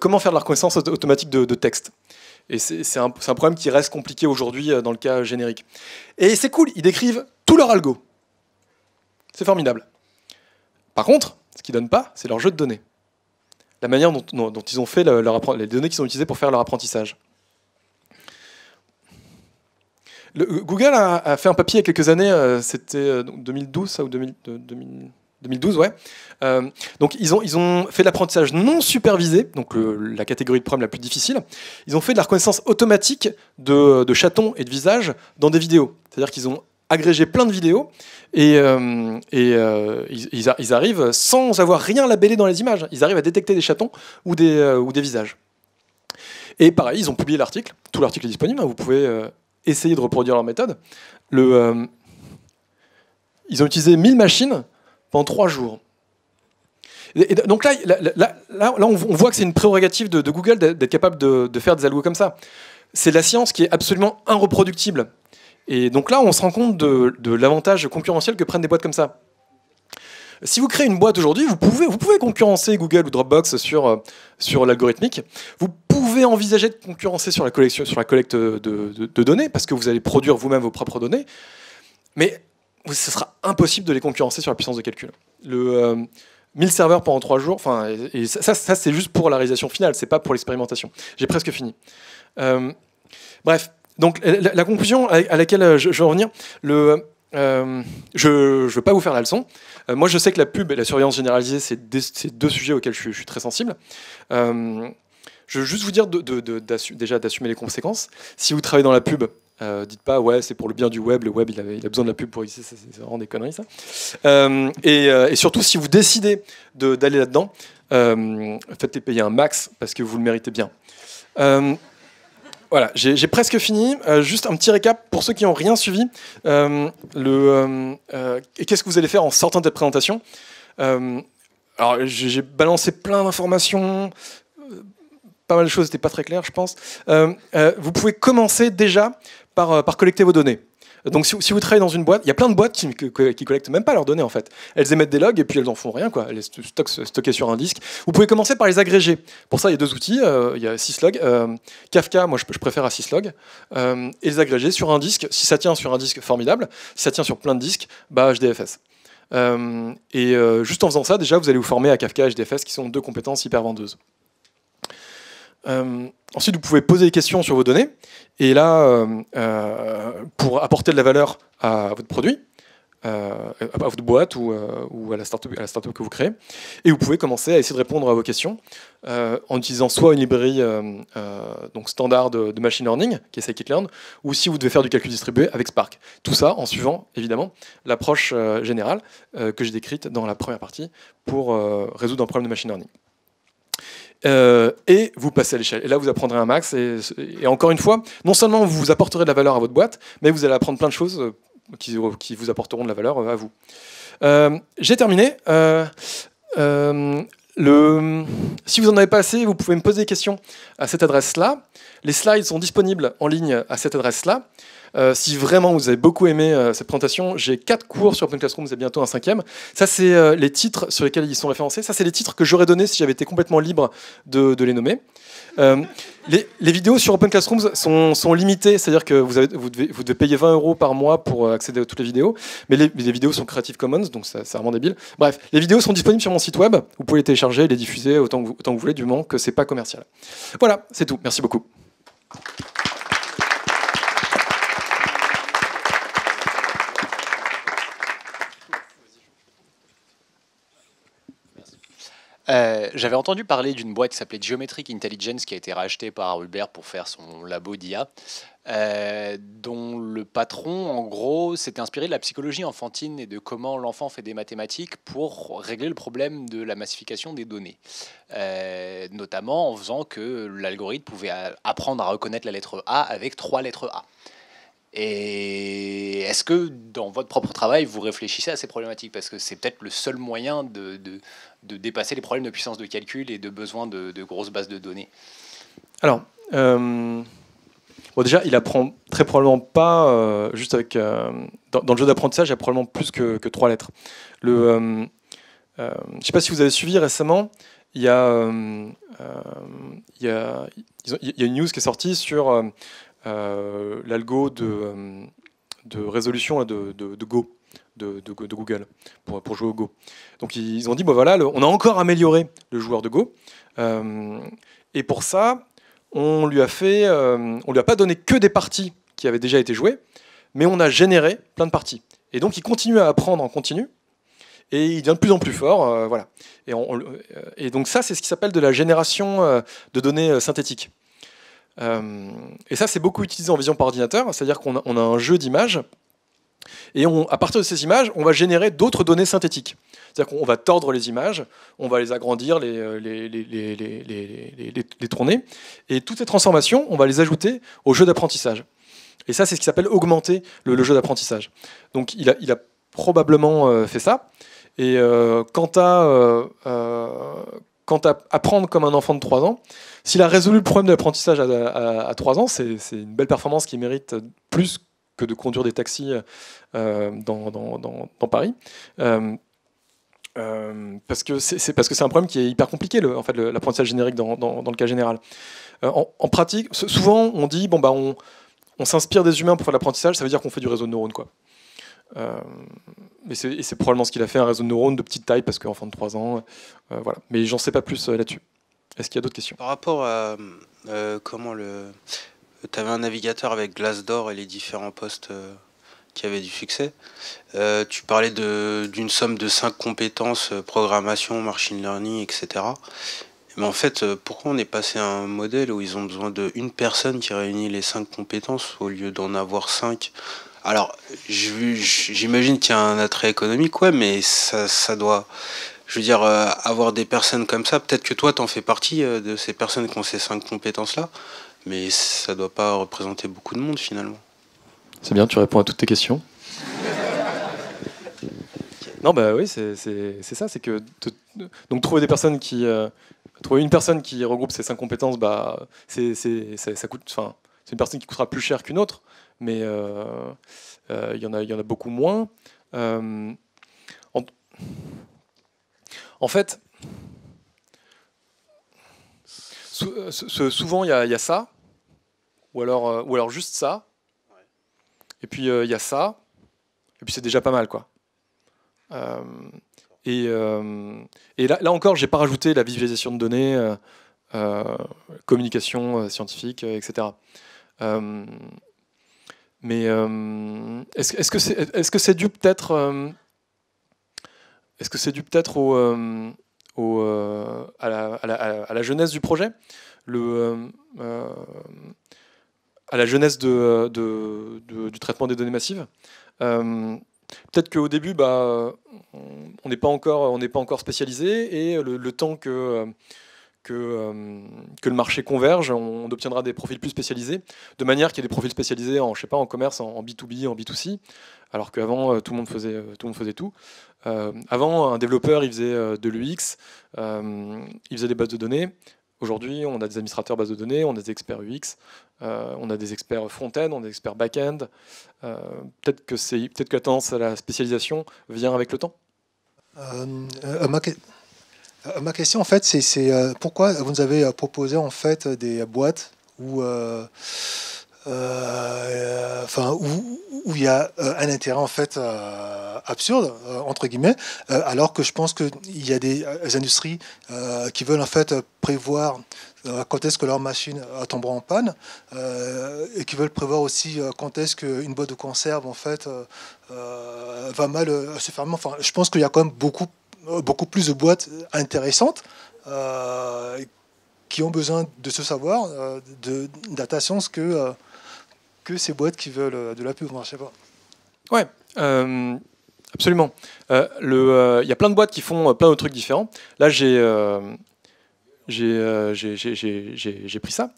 comment faire de la reconnaissance automatique de texte. Et c'est un problème qui reste compliqué aujourd'hui dans le cas générique. Et c'est cool, ils décrivent tout leur algo. C'est formidable. Par contre, ce qu'ils ne donnent pas, c'est leur jeu de données. La manière dont ils ont fait les données qu'ils ont utilisées pour faire leur apprentissage. Google a fait un papier il y a quelques années, c'était 2012 ça, ou 2012, ouais. Donc ils ont fait de l'apprentissage non supervisé, donc la catégorie de problème la plus difficile. Ils ont fait de la reconnaissance automatique de chatons et de visages dans des vidéos. C'est-à-dire qu'ils ont agrégé plein de vidéos et ils arrivent sans avoir rien labellé dans les images. Ils arrivent à détecter des chatons ou des visages. Et pareil, ils ont publié l'article. Tout l'article est disponible. Hein, vous pouvez essayer de reproduire leur méthode. Ils ont utilisé 1000 machines pendant 3 jours. Et donc là, on voit que c'est une prérogative de Google d'être capable de faire des algos comme ça. C'est de la science qui est absolument irreproductible. Et donc là, on se rend compte de l'avantage concurrentiel que prennent des boîtes comme ça. Si vous créez une boîte aujourd'hui, vous pouvez concurrencer Google ou Dropbox sur l'algorithmique. Vous pouvez envisager de concurrencer sur la collecte de données, parce que vous allez produire vous-même vos propres données. Mais ce sera impossible de les concurrencer sur la puissance de calcul. 1000 serveurs pendant 3 jours, et ça c'est juste pour la réalisation finale, c'est pas pour l'expérimentation. J'ai presque fini. Bref, donc la conclusion à laquelle je veux en venir, je ne veux pas vous faire la leçon. Moi, je sais que la pub et la surveillance généralisée, c'est 2 sujets auxquels je suis très sensible. Je veux juste vous dire déjà d'assumer les conséquences. Si vous travaillez dans la pub, dites pas ouais c'est pour le bien du web, le web il a besoin de la pub pour exister, c'est vraiment des conneries ça. Et surtout si vous décidez d'aller là-dedans, faites-les payer un max parce que vous le méritez bien. Voilà, j'ai presque fini. Juste un petit récap pour ceux qui n'ont rien suivi. Qu'est-ce que vous allez faire en sortant de cette présentation? Alors, j'ai balancé plein d'informations. Pas mal de choses n'étaient pas très claires, je pense. Vous pouvez commencer déjà par collecter vos données. Donc si vous travaillez dans une boîte, il y a plein de boîtes qui collectent même pas leurs données en fait. Elles émettent des logs et puis elles en font rien, quoi. Elles les stockées sur un disque. Vous pouvez commencer par les agréger. Pour ça, il y a 2 outils. Il y a Syslog, Kafka, moi je préfère à Syslog, et les agréger sur un disque. Si ça tient sur un disque, formidable. Si ça tient sur plein de disques, bah HDFS. Juste en faisant ça, déjà, vous allez vous former à Kafka et HDFS, qui sont 2 compétences hyper vendeuses. Ensuite, vous pouvez poser des questions sur vos données. Et là, pour apporter de la valeur à votre produit, à votre boîte ou à la startup que vous créez. Et vous pouvez commencer à essayer de répondre à vos questions en utilisant soit une librairie donc standard de machine learning, qui est scikit-learn, ou si vous devez faire du calcul distribué avec Spark. Tout ça en suivant, évidemment, l'approche générale que j'ai décrite dans la première partie pour résoudre un problème de machine learning. Et vous passez à l'échelle. Et là, vous apprendrez un max. Et encore une fois, non seulement vous apporterez de la valeur à votre boîte, mais vous allez apprendre plein de choses qui vous apporteront de la valeur à vous. J'ai terminé. Si vous n'en avez pas assez, vous pouvez me poser des questions à cette adresse-là. Les slides sont disponibles en ligne à cette adresse-là. Si vraiment vous avez beaucoup aimé cette présentation, j'ai 4 cours sur Open Classroom, vous avez bientôt un 5e. Ça, c'est les titres sur lesquels ils sont référencés. Ça, c'est les titres que j'aurais donnés si j'avais été complètement libre de les nommer. Les vidéos sur Open Classrooms sont limitées, c'est-à-dire que vous devez payer 20 € par mois pour accéder à toutes les vidéos, mais les vidéos sont Creative Commons, donc c'est vraiment débile. Bref, les vidéos sont disponibles sur mon site web, vous pouvez les télécharger et les diffuser autant que vous voulez, du moment que c'est pas commercial. Voilà, c'est tout, merci beaucoup. J'avais entendu parler d'une boîte qui s'appelait Geometric Intelligence qui a été rachetée par Uber pour faire son labo d'IA, dont le patron, en gros, s'était inspiré de la psychologie enfantine et de comment l'enfant fait des mathématiques pour régler le problème de la massification des données, notamment en faisant que l'algorithme pouvait apprendre à reconnaître la lettre A avec 3 lettres A. Et est-ce que dans votre propre travail, vous réfléchissez à ces problématiques? Parce que c'est peut-être le seul moyen de dépasser les problèmes de puissance de calcul et de besoin de grosses bases de données. Alors, bon, déjà, il apprend très probablement pas juste avec... dans le jeu d'apprentissage, il y a probablement plus que 3 lettres. Je ne sais pas si vous avez suivi récemment, il y a une news qui est sortie sur... l'algo de résolution de Go, de Google, pour jouer au Go. Donc ils ont dit, bon, voilà, on a encore amélioré le joueur de Go, et pour ça, on lui a pas donné que des parties qui avaient déjà été jouées, mais on a généré plein de parties. Et donc il continue à apprendre en continu, et il devient de plus en plus fort, voilà. Et donc ça, c'est ce qui s'appelle de la génération de données synthétiques. Et ça, c'est beaucoup utilisé en vision par ordinateur, c'est-à-dire qu'on a un jeu d'images, et à partir de ces images, on va générer d'autres données synthétiques. C'est-à-dire qu'on va tordre les images, on va les agrandir, les tourner, et toutes ces transformations, on va les ajouter au jeu d'apprentissage. Et ça, c'est ce qui s'appelle augmenter le jeu d'apprentissage. Donc il a probablement fait ça, et quant à apprendre comme un enfant de 3 ans, s'il a résolu le problème de l'apprentissage à 3 ans, c'est une belle performance qui mérite plus que de conduire des taxis dans Paris. Parce que c'est un problème qui est hyper compliqué, en fait, l'apprentissage générique dans le cas général. En pratique, souvent on dit bon, bah, on s'inspire des humains pour faire l'apprentissage, ça veut dire qu'on fait du réseau de neurones, quoi. Et c'est probablement ce qu'il a fait, un réseau de neurones de petite taille, parce qu'enfant de 3 ans, voilà. Mais j'en sais pas plus là-dessus. Est-ce qu'il y a d'autres questions? Par rapport à comment tu avais un navigateur avec Glassdoor et les différents postes qui avaient du succès. Tu parlais d'une somme de 5 compétences, programmation, machine learning, etc. Mais en fait, pourquoi on est passé à un modèle où ils ont besoin d'une personne qui réunit les 5 compétences au lieu d'en avoir 5? Alors, j'imagine qu'il y a un attrait économique, ouais, mais ça doit... Je veux dire, avoir des personnes comme ça, peut-être que toi, t'en fais partie de ces personnes qui ont ces 5 compétences-là, mais ça doit pas représenter beaucoup de monde, finalement. C'est bien, tu réponds à toutes tes questions. Non, bah oui, c'est ça, c'est que... Donc, trouver une personne qui regroupe ces 5 compétences, bah, ça coûte... Enfin, c'est une personne qui coûtera plus cher qu'une autre, mais il y en a beaucoup moins. En fait, souvent il y a ça, ou alors juste ça, et puis il y a ça, et puis c'est déjà pas mal, quoi. Et là encore, j'ai pas rajouté la visualisation de données, communication scientifique, etc. Mais est-ce que c'est dû peut-être à la jeunesse du projet, à la jeunesse du traitement des données massives? Peut-être qu'au début, on n'est pas encore spécialisé, et le temps que le marché converge, on obtiendra des profils plus spécialisés, de manière qu'il y ait des profils spécialisés en, je sais pas, en commerce, en B2B, en B2C, alors qu'avant tout le monde faisait tout. Avant, un développeur, il faisait de l'UX, il faisait des bases de données. Aujourd'hui, on a des administrateurs bases de données, on a des experts UX, on a des experts front-end, on a des experts back-end. Peut-être que la tendance à la spécialisation vient avec le temps. Ma question, en fait, c'est pourquoi vous nous avez proposé en fait des boîtes où il y a un intérêt en fait absurde entre guillemets, alors que je pense qu'il y a des industries qui veulent en fait prévoir quand est-ce que leur machine tombera en panne, et qui veulent prévoir aussi quand est-ce qu'une boîte de conserve en fait va mal se fermer. Enfin, je pense qu'il y a quand même beaucoup plus de boîtes intéressantes qui ont besoin de ce savoir de data science que ces boîtes qui veulent de la pub, je sais pas. Ouais, absolument. Il y a plein de boîtes qui font plein de trucs différents. Là, j'ai pris ça.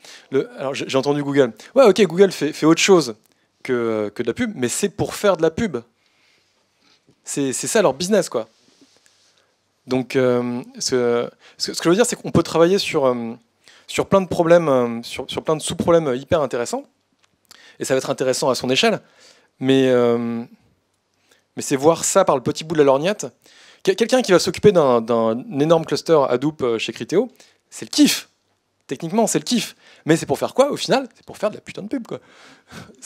Alors, j'ai entendu Google. Ouais, ok, Google fait autre chose que de la pub, mais c'est pour faire de la pub. C'est ça leur business, quoi. Donc, ce que je veux dire, c'est qu'on peut travailler sur plein de problèmes, sur plein de sous-problèmes hyper intéressants. Et ça va être intéressant à son échelle, mais c'est voir ça par le petit bout de la lorgnette. Quelqu'un qui va s'occuper d'un énorme cluster Hadoop chez Criteo, c'est le kiff. Techniquement, c'est le kiff. Mais c'est pour faire quoi, au final? C'est pour faire de la putain de pub, quoi.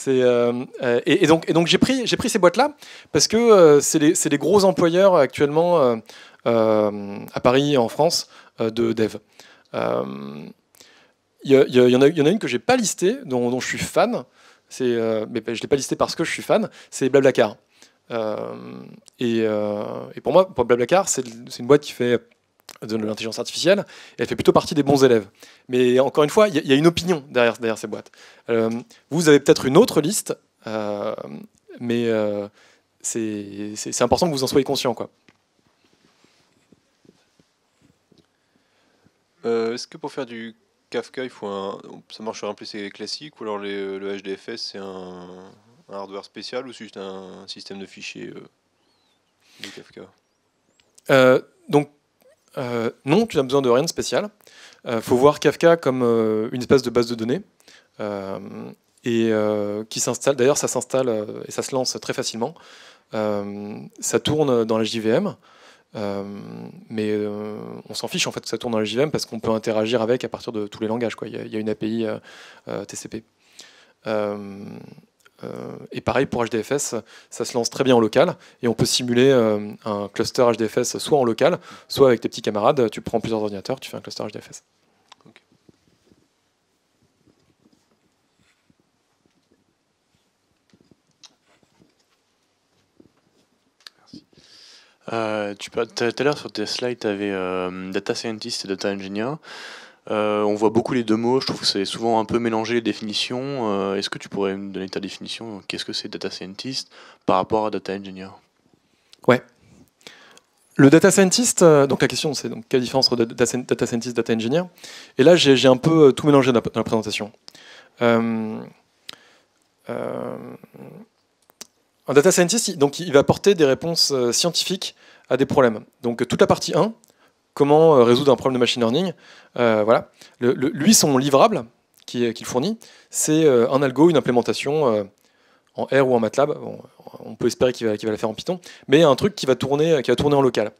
Et donc j'ai pris ces boîtes-là, parce que c'est les gros employeurs actuellement à Paris et en France de dev. Il y en a une que j'ai pas listée, dont je suis fan. Mais je ne l'ai pas listé parce que je suis fan, c'est Blablacar. Et pour moi, Blablacar, c'est une boîte qui fait de l'intelligence artificielle, et elle fait plutôt partie des bons élèves. Mais encore une fois, il y a une opinion derrière ces boîtes. Vous avez peut-être une autre liste, mais c'est important que vous en soyez conscient, quoi. Est-ce que pour faire du Kafka, ça marcherait en plus classique, ou alors le HDFS c'est un hardware spécial, ou c'est juste un système de fichiers de Kafka? Non, tu n'as besoin de rien de spécial. Faut voir Kafka comme une espèce de base de données qui s'installe. D'ailleurs, ça s'installe et ça se lance très facilement. Ça tourne dans la JVM. Mais on s'en fiche en fait que ça tourne dans la JVM, parce qu'on peut interagir avec à partir de tous les langages, quoi. Il y a une API TCP. Et pareil pour HDFS, ça se lance très bien en local, et on peut simuler un cluster HDFS soit en local, soit avec tes petits camarades. Tu prends plusieurs ordinateurs, tu fais un cluster HDFS. Tout à l'heure sur tes slides, tu avais data scientist et data engineer. On voit beaucoup les deux mots, je trouve que c'est souvent un peu mélangé les définitions. Est-ce que tu pourrais me donner ta définition? Qu'est-ce que c'est data scientist par rapport à data engineer? Ouais. Le data scientist, donc la question c'est donc quelle différence entre data scientist et data engineer? Et là j'ai un peu tout mélangé dans la présentation. Un data scientist, donc, il va apporter des réponses scientifiques à des problèmes. Donc toute la partie 1, comment résoudre un problème de machine learning, voilà. Lui, son livrable, qu'il fournit, c'est un algo, une implémentation en R ou en MATLAB. Bon, on peut espérer qu'il va la faire en Python, mais un truc qui va tourner en local.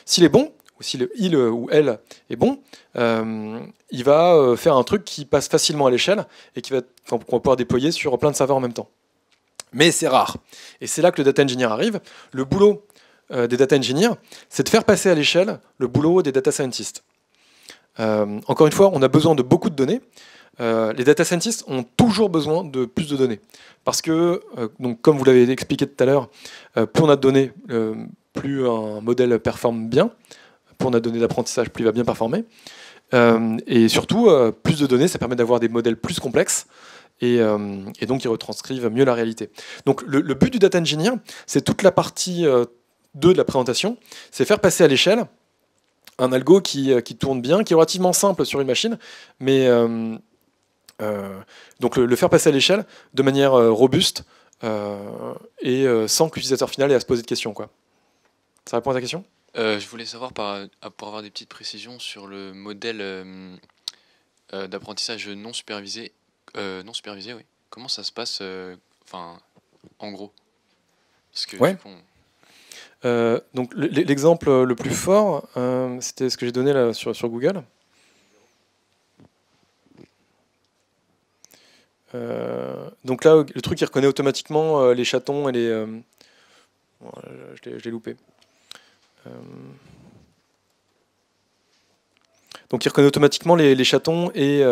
S'il est bon, ou si il ou elle est bon, il va faire un truc qui passe facilement à l'échelle et qu'on va pouvoir déployer sur plein de serveurs en même temps. Mais c'est rare. Et c'est là que le data engineer arrive. Le boulot des data engineers, c'est de faire passer à l'échelle le boulot des data scientists. Encore une fois, on a besoin de beaucoup de données. Les data scientists ont toujours besoin de plus de données. Parce que, donc, comme vous l'avez expliqué tout à l'heure, plus on a de données, plus un modèle performe bien. Plus on a de données d'apprentissage, plus il va bien performer. Et surtout, plus de données, ça permet d'avoir des modèles plus complexes et donc qui retranscrivent mieux la réalité. Donc le but du data engineer, c'est toute la partie 2 de la présentation, c'est faire passer à l'échelle un algo qui tourne bien, qui est relativement simple sur une machine, mais donc le faire passer à l'échelle de manière robuste et sans que l'utilisateur final ait à se poser de questions, quoi. Ça répond à ta question ? Je voulais savoir, pour avoir des petites précisions sur le modèle d'apprentissage non supervisé, oui. Comment ça se passe, en gros? Parce que, ouais. du coup, Donc l'exemple le plus fort, c'était ce que j'ai donné là sur Google. Donc là, le truc, il reconnaît automatiquement les chatons et les... Bon, je l'ai loupé. Donc il reconnaît automatiquement les chatons et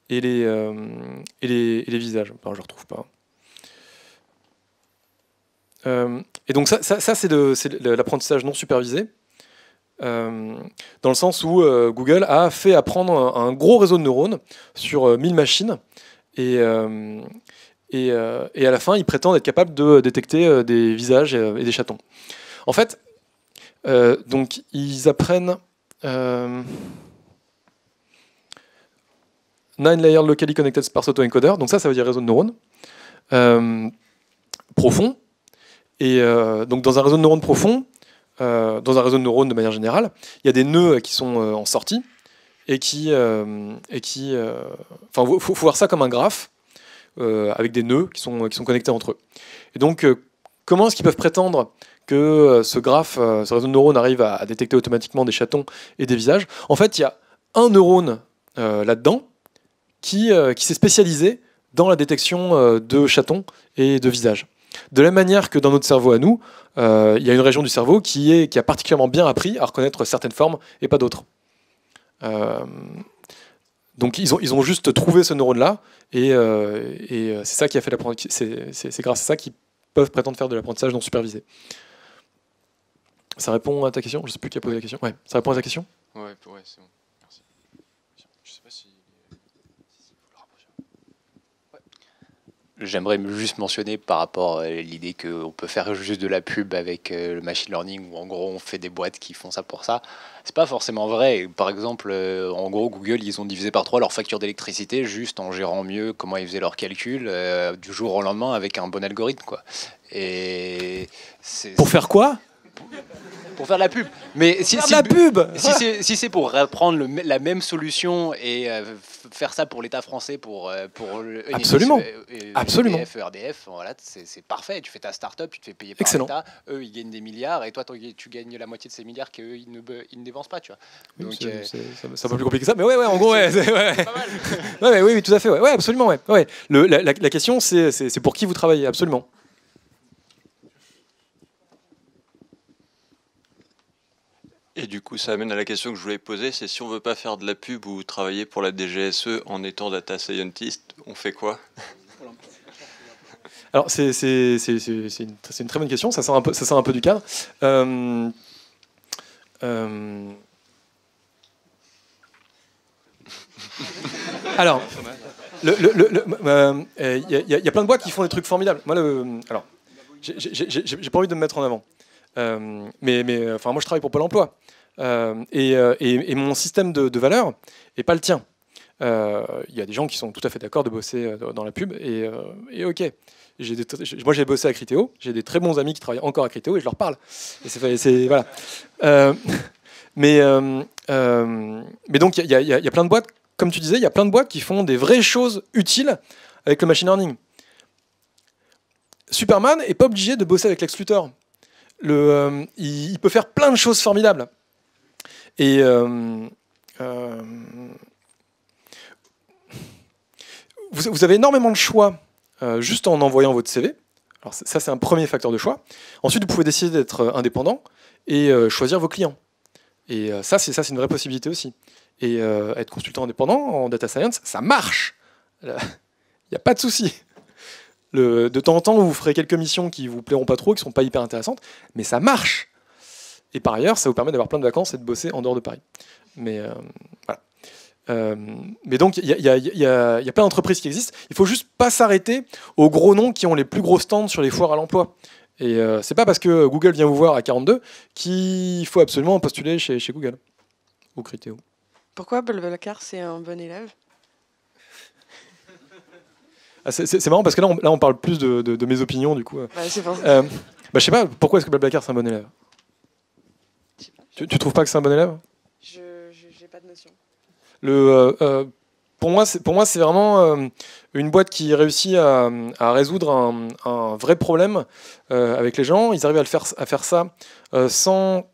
les visages. Enfin, je ne retrouve pas. Et donc ça c'est l'apprentissage non supervisé, dans le sens où Google a fait apprendre un gros réseau de neurones sur 1000 machines, et à la fin, ils prétendent être capables de détecter des visages et des chatons. En fait, donc ils apprennent 9 layer locally connected sparse autoencoder, donc ça veut dire réseau de neurones profond. Et donc dans un réseau de neurones profond, dans un réseau de neurones de manière générale, il y a des nœuds qui sont en sortie et qui enfin, faut voir ça comme un graphe avec des nœuds qui sont connectés entre eux. Et donc comment est-ce qu'ils peuvent prétendre que ce graphe, ce réseau de neurones arrive à détecter automatiquement des chatons et des visages? En fait, il y a un neurone là-dedans qui s'est spécialisé dans la détection de chatons et de visages. De la même manière que dans notre cerveau à nous, il y a une région du cerveau qui a particulièrement bien appris à reconnaître certaines formes et pas d'autres. Donc ils ont juste trouvé ce neurone-là, et c'est ça qui a fait l'apprentissage. C'est grâce à ça qu'ils peuvent prétendre faire de l'apprentissage non supervisé. Ça répond à ta question? Je ne sais plus qui a posé la question. Ouais, ça répond à ta question? Ouais, c'est bon. Merci. Je sais pas si... J'aimerais juste mentionner par rapport à l'idée qu'on peut faire juste de la pub avec le machine learning, où en gros on fait des boîtes qui font ça pour ça. C'est pas forcément vrai. Par exemple, en gros, Google, ils ont divisé par 3 leur facture d'électricité juste en gérant mieux comment ils faisaient leurs calculs du jour au lendemain avec un bon algorithme, quoi. Et pour faire quoi? Pour faire de la pub. Mais si c'est pour reprendre la même solution et faire ça pour l'État français, pour absolument. Absolument. ERDF, voilà, c'est parfait. Tu fais ta start-up, tu te fais payer par excellent. l'État, eux ils gagnent des milliards et toi tu gagnes la moitié de ces milliards qu'eux ils ne dépensent pas, tu vois. Donc c'est un peu plus compliqué que ça, mais ouais, en gros, ouais. C'est pas mal. Oui, tout à fait, ouais, absolument, ouais. La question, c'est pour qui vous travaillez, absolument. Et du coup, ça amène à la question que je voulais poser, c'est si on veut pas faire de la pub ou travailler pour la DGSE en étant data scientist, on fait quoi? Alors, c'est une très bonne question, ça sort un peu du cadre. Alors, il y a plein de boîtes qui font des trucs formidables. Moi, alors, j'ai pas envie de me mettre en avant. Mais enfin, moi je travaille pour Pôle emploi et mon système de valeurs n'est pas le tien. Il y a des gens qui sont tout à fait d'accord de bosser dans la pub et ok. Moi j'ai bossé à Criteo, j'ai des très bons amis qui travaillent encore à Criteo et je leur parle. Et voilà. Mais donc il y a plein de boîtes comme tu disais, il y a plein de boîtes qui font des vraies choses utiles avec le machine learning. Superman n'est pas obligé de bosser avec Lex Luthor. Il peut faire plein de choses formidables. Et vous avez énormément de choix juste en envoyant votre CV. Alors ça, c'est un premier facteur de choix. Ensuite, vous pouvez décider d'être indépendant et choisir vos clients. Et ça, c'est une vraie possibilité aussi. Et être consultant indépendant en data science, ça marche. Il n'y a pas de souci. De temps en temps, vous ferez quelques missions qui vous plairont pas trop, qui ne sont pas hyper intéressantes, mais ça marche. Et par ailleurs, ça vous permet d'avoir plein de vacances et de bosser en dehors de Paris. Mais voilà. Mais donc, il y a plein d'entreprises qui existent. Il ne faut juste pas s'arrêter aux gros noms qui ont les plus gros stands sur les foires à l'emploi. Et c'est pas parce que Google vient vous voir à 42 qu'il faut absolument postuler chez Google ou Criteo. Pourquoi Blablacar, c'est un bon élève? C'est marrant parce que là on parle plus de mes opinions du coup. C'est pour ça. Je sais pas, pourquoi est-ce que Blablacar c'est un bon élève? Tu trouves pas que c'est un bon élève? J'ai pas de notion. Pour moi, c'est vraiment une boîte qui réussit à résoudre un vrai problème avec les gens. Ils arrivent à faire ça sans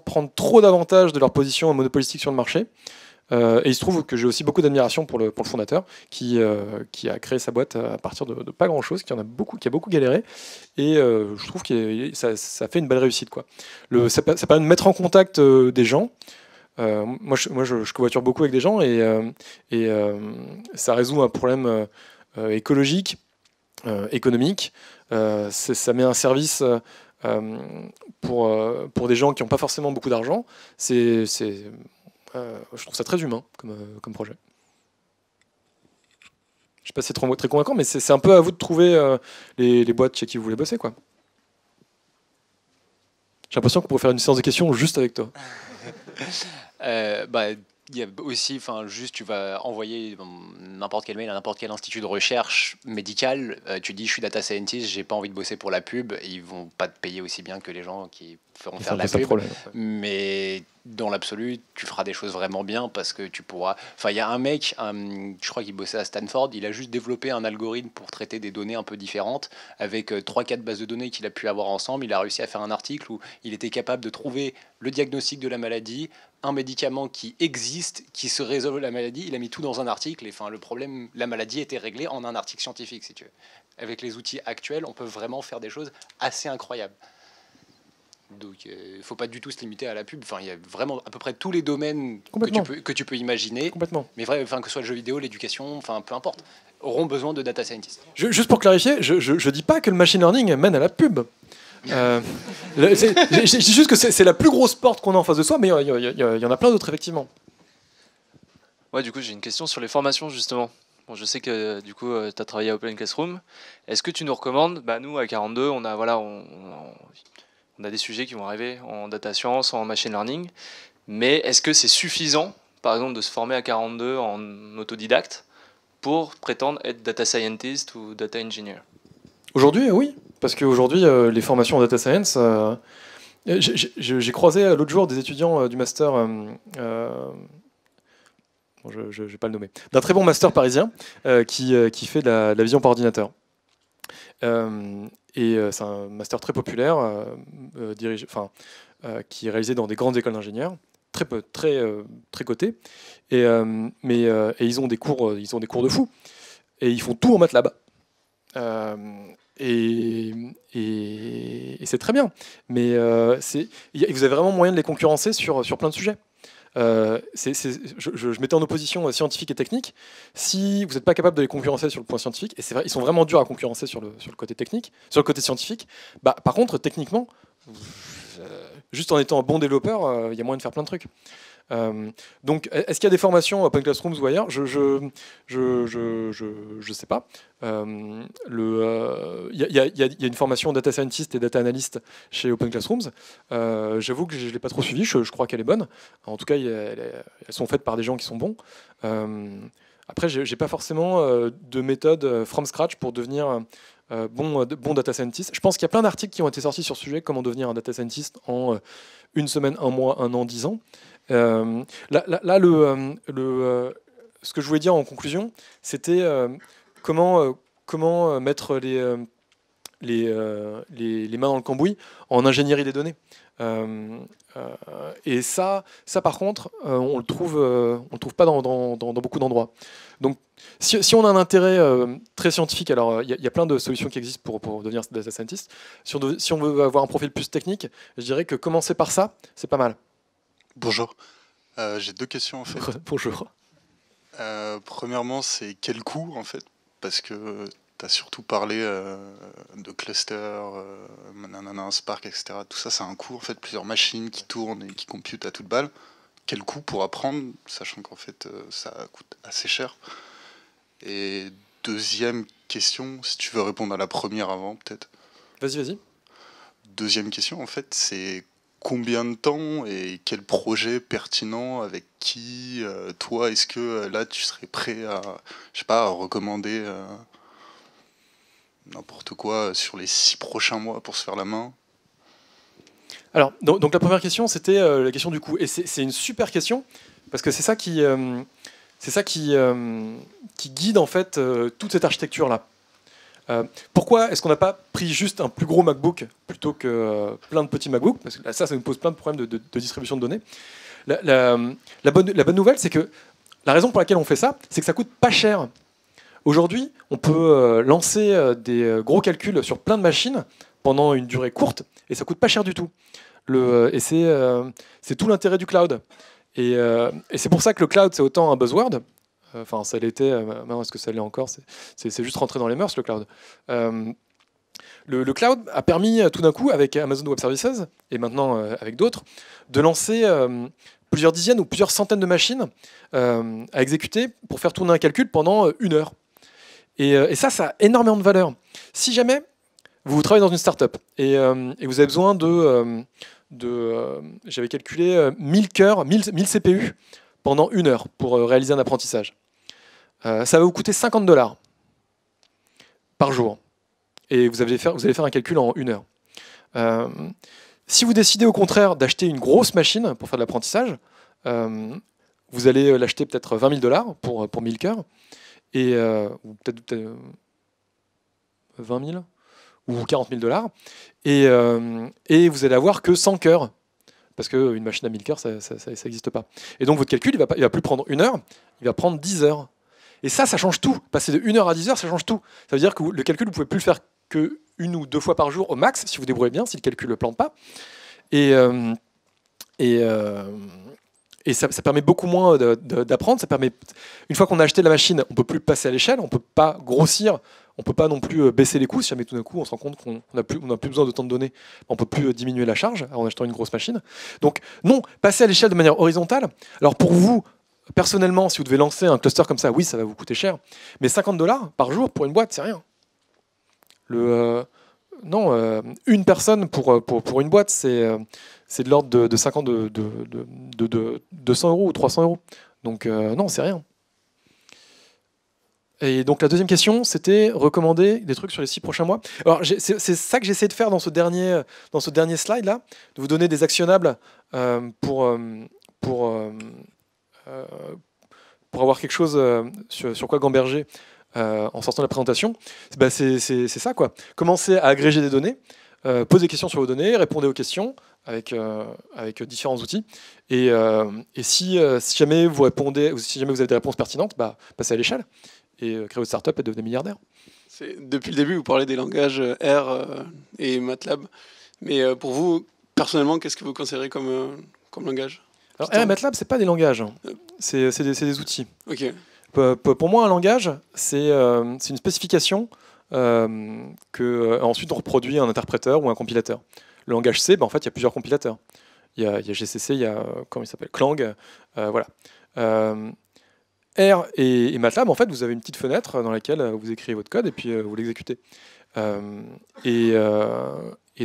prendre trop d'avantages de leur position monopolistique sur le marché. Et il se trouve que j'ai aussi beaucoup d'admiration pour le fondateur qui a créé sa boîte à partir de pas grand-chose, qui a beaucoup galéré. Et je trouve que ça fait une belle réussite, quoi. Ça permet de mettre en contact des gens. Moi, je covoiture beaucoup avec des gens et ça résout un problème écologique, économique. Ça met un service pour des gens qui n'ont pas forcément beaucoup d'argent. Je trouve ça très humain comme projet. Je ne sais pas si c'est très convaincant, mais c'est un peu à vous de trouver les boîtes chez qui vous voulez bosser, quoi. J'ai l'impression qu'on pourrait faire une séance de questions juste avec toi. Il y a aussi, juste tu vas envoyer n'importe quel mail à n'importe quel institut de recherche médicale, tu dis je suis data scientist, j'ai pas envie de bosser pour la pub, et ils vont pas te payer aussi bien que les gens qui feront faire de la pub. Mais dans l'absolu, tu feras des choses vraiment bien parce que tu pourras. Il y a un mec, je crois qu'il bossait à Stanford, il a juste développé un algorithme pour traiter des données un peu différentes avec 3-4 bases de données qu'il a pu avoir ensemble. Il a réussi à faire un article où il était capable de trouver le diagnostic de la maladie, un médicament qui existe, qui se résolve la maladie. Il a mis tout dans un article et le problème, la maladie était réglée en un article scientifique, si tu veux. Avec les outils actuels, on peut vraiment faire des choses assez incroyables. Donc, il ne faut pas du tout se limiter à la pub. Il y a vraiment à peu près tous les domaines que tu peux imaginer. Complètement. Mais que ce soit le jeu vidéo, l'éducation, peu importe, auront besoin de data scientists. Juste pour clarifier, je ne dis pas que le machine learning mène à la pub. Je dis juste que c'est la plus grosse porte qu'on a en face de soi, mais il y en a plein d'autres, effectivement. Ouais, du coup, j'ai une question sur les formations, justement. Bon, je sais que du coup, tu as travaillé à Open Classroom. Est-ce que tu nous recommandes, nous, à 42, on a des sujets qui vont arriver en data science, en machine learning, mais est-ce que c'est suffisant, par exemple, de se former à 42 en autodidacte pour prétendre être data scientist ou data engineer? Aujourd'hui, oui, parce qu'aujourd'hui, les formations en data science, j'ai croisé l'autre jour des étudiants du master, je ne vais pas le nommer, d'un très bon master parisien qui fait de la vision par ordinateur. Et c'est un master très populaire, qui est réalisé dans des grandes écoles d'ingénieurs, très cotés. Mais ils ont des cours de fou. Et ils font tout en MATLAB. Et c'est très bien. Mais vous avez vraiment moyen de les concurrencer sur plein de sujets. Je mettais en opposition scientifique et technique. Si vous n'êtes pas capable de les concurrencer sur le point scientifique, et c'est vrai, ils sont vraiment durs à concurrencer sur le côté technique, sur le côté scientifique, par contre, techniquement, juste en étant un bon développeur, il y a moyen de faire plein de trucs. Donc, est-ce qu'il y a des formations Open Classrooms ou ailleurs? Je sais pas. Il y a une formation data scientist et data analyst chez Open Classrooms. J'avoue que je ne l'ai pas trop suivie. Je crois qu'elle est bonne. En tout cas, elles sont faites par des gens qui sont bons. Après, j'ai pas forcément de méthode from scratch pour devenir bon data scientist. Je pense qu'il y a plein d'articles qui ont été sortis sur ce sujet, comment devenir un data scientist en une semaine, un mois, un an, 10 ans. ce que je voulais dire en conclusion, c'était comment mettre les mains dans le cambouis en ingénierie des données. Et ça par contre, on le trouve pas dans beaucoup d'endroits. Donc, si on a un intérêt très scientifique, alors il y a plein de solutions qui existent pour devenir data scientist. Si on veut avoir un profil plus technique, je dirais que commencer par ça, c'est pas mal. Bonjour. J'ai 2 questions en fait. Bonjour. Premièrement, c'est quel coût en fait? Parce que tu as surtout parlé de cluster, Spark, etc. Tout ça, c'est un coût en fait, plusieurs machines qui tournent et qui computent à toute balle. Quel coût pour apprendre, sachant qu'en fait ça coûte assez cher. Et deuxième question, si tu veux répondre à la première avant peut-être. Vas-y. Deuxième question en fait, c'est combien de temps et quel projet pertinent avec qui, toi, est-ce que là tu serais prêt à, je sais pas, à recommander n'importe quoi sur les 6 prochains mois pour se faire la main? Alors, donc la première question, c'était la question du coût. Et c'est une super question, parce que c'est ça qui guide en fait toute cette architecture-là. Pourquoi est-ce qu'on n'a pas pris juste un plus gros MacBook plutôt que plein de petits MacBooks? Parce que ça nous pose plein de problèmes de distribution de données. La bonne nouvelle, c'est que la raison pour laquelle on fait ça, c'est que ça coûte pas cher. Aujourd'hui, on peut lancer des gros calculs sur plein de machines pendant une durée courte, et ça coûte pas cher du tout. Et c'est tout l'intérêt du cloud. Et c'est pour ça que le cloud, c'est autant un buzzword. Enfin, ça l'était, maintenant est-ce que ça l'est encore? C'est juste rentrer dans les mœurs, le cloud. Le cloud a permis tout d'un coup, avec Amazon Web Services, et maintenant avec d'autres, de lancer plusieurs dizaines ou plusieurs centaines de machines à exécuter pour faire tourner un calcul pendant 1 heure. Et ça a énormément de valeur. Si jamais vous travaillez dans une startup et vous avez besoin j'avais calculé 1000 cœurs, 1000 CPU pendant 1 heure pour réaliser un apprentissage. Ça va vous coûter $50 par jour. Et vous allez faire un calcul en 1 heure. Si vous décidez au contraire d'acheter une grosse machine pour faire de l'apprentissage, vous allez l'acheter peut-être $20 000 pour 1000 cœurs, ou peut-être 20 000 ou $40 000, et vous allez avoir que 100 cœurs, parce qu'une machine à 1000 cœurs, ça n'existe pas. Et donc votre calcul, il va plus prendre 1 heure, il va prendre 10 heures. Et ça change tout. Passer de 1 heure à 10 heures, ça change tout. Ça veut dire que le calcul, vous ne pouvez plus le faire que 1 ou 2 fois par jour au max, si vous débrouillez bien, si le calcul ne plante pas. Et ça permet beaucoup moins d'apprendre. Ça permet, une fois qu'on a acheté la machine, on ne peut plus passer à l'échelle, on ne peut pas grossir, on ne peut pas non plus baisser les coûts. Si jamais tout d'un coup on se rend compte qu'on n'a plus besoin de tant de données, on ne peut plus diminuer la charge en achetant une grosse machine. Donc non, passer à l'échelle de manière horizontale. Alors pour vous, personnellement, si vous devez lancer un cluster comme ça, oui, ça va vous coûter cher. Mais $50 par jour pour une boîte, c'est rien. Une personne pour une boîte, c'est de l'ordre de 50 de 200 euros ou 300 euros. Donc non, c'est rien. Et donc la deuxième question, c'était recommander des trucs sur les 6 prochains mois. Alors c'est ça que j'essaie de faire dans ce dernier slide là, de vous donner des actionnables pour avoir quelque chose sur quoi gamberger en sortant de la présentation. C'est ça quoi. Commencez à agréger des données, posez des questions sur vos données, répondez aux questions avec différents outils. Et si jamais vous répondez, si jamais vous avez des réponses pertinentes, passez à l'échelle et créez votre startup et devenez milliardaire. Depuis le début, vous parlez des langages R et MATLAB. Mais pour vous, personnellement, qu'est-ce que vous considérez comme langage? Alors R et MATLAB, c'est pas des langages, c'est des outils. Ok. Pour moi, un langage, c'est une spécification que ensuite on reproduit un interpréteur ou un compilateur. Le langage C, en fait, il y a plusieurs compilateurs. Il y a GCC, il y a comment il s'appelle, Clang, voilà. R et MATLAB, en fait, vous avez une petite fenêtre dans laquelle vous écrivez votre code et puis vous l'exécutez. Et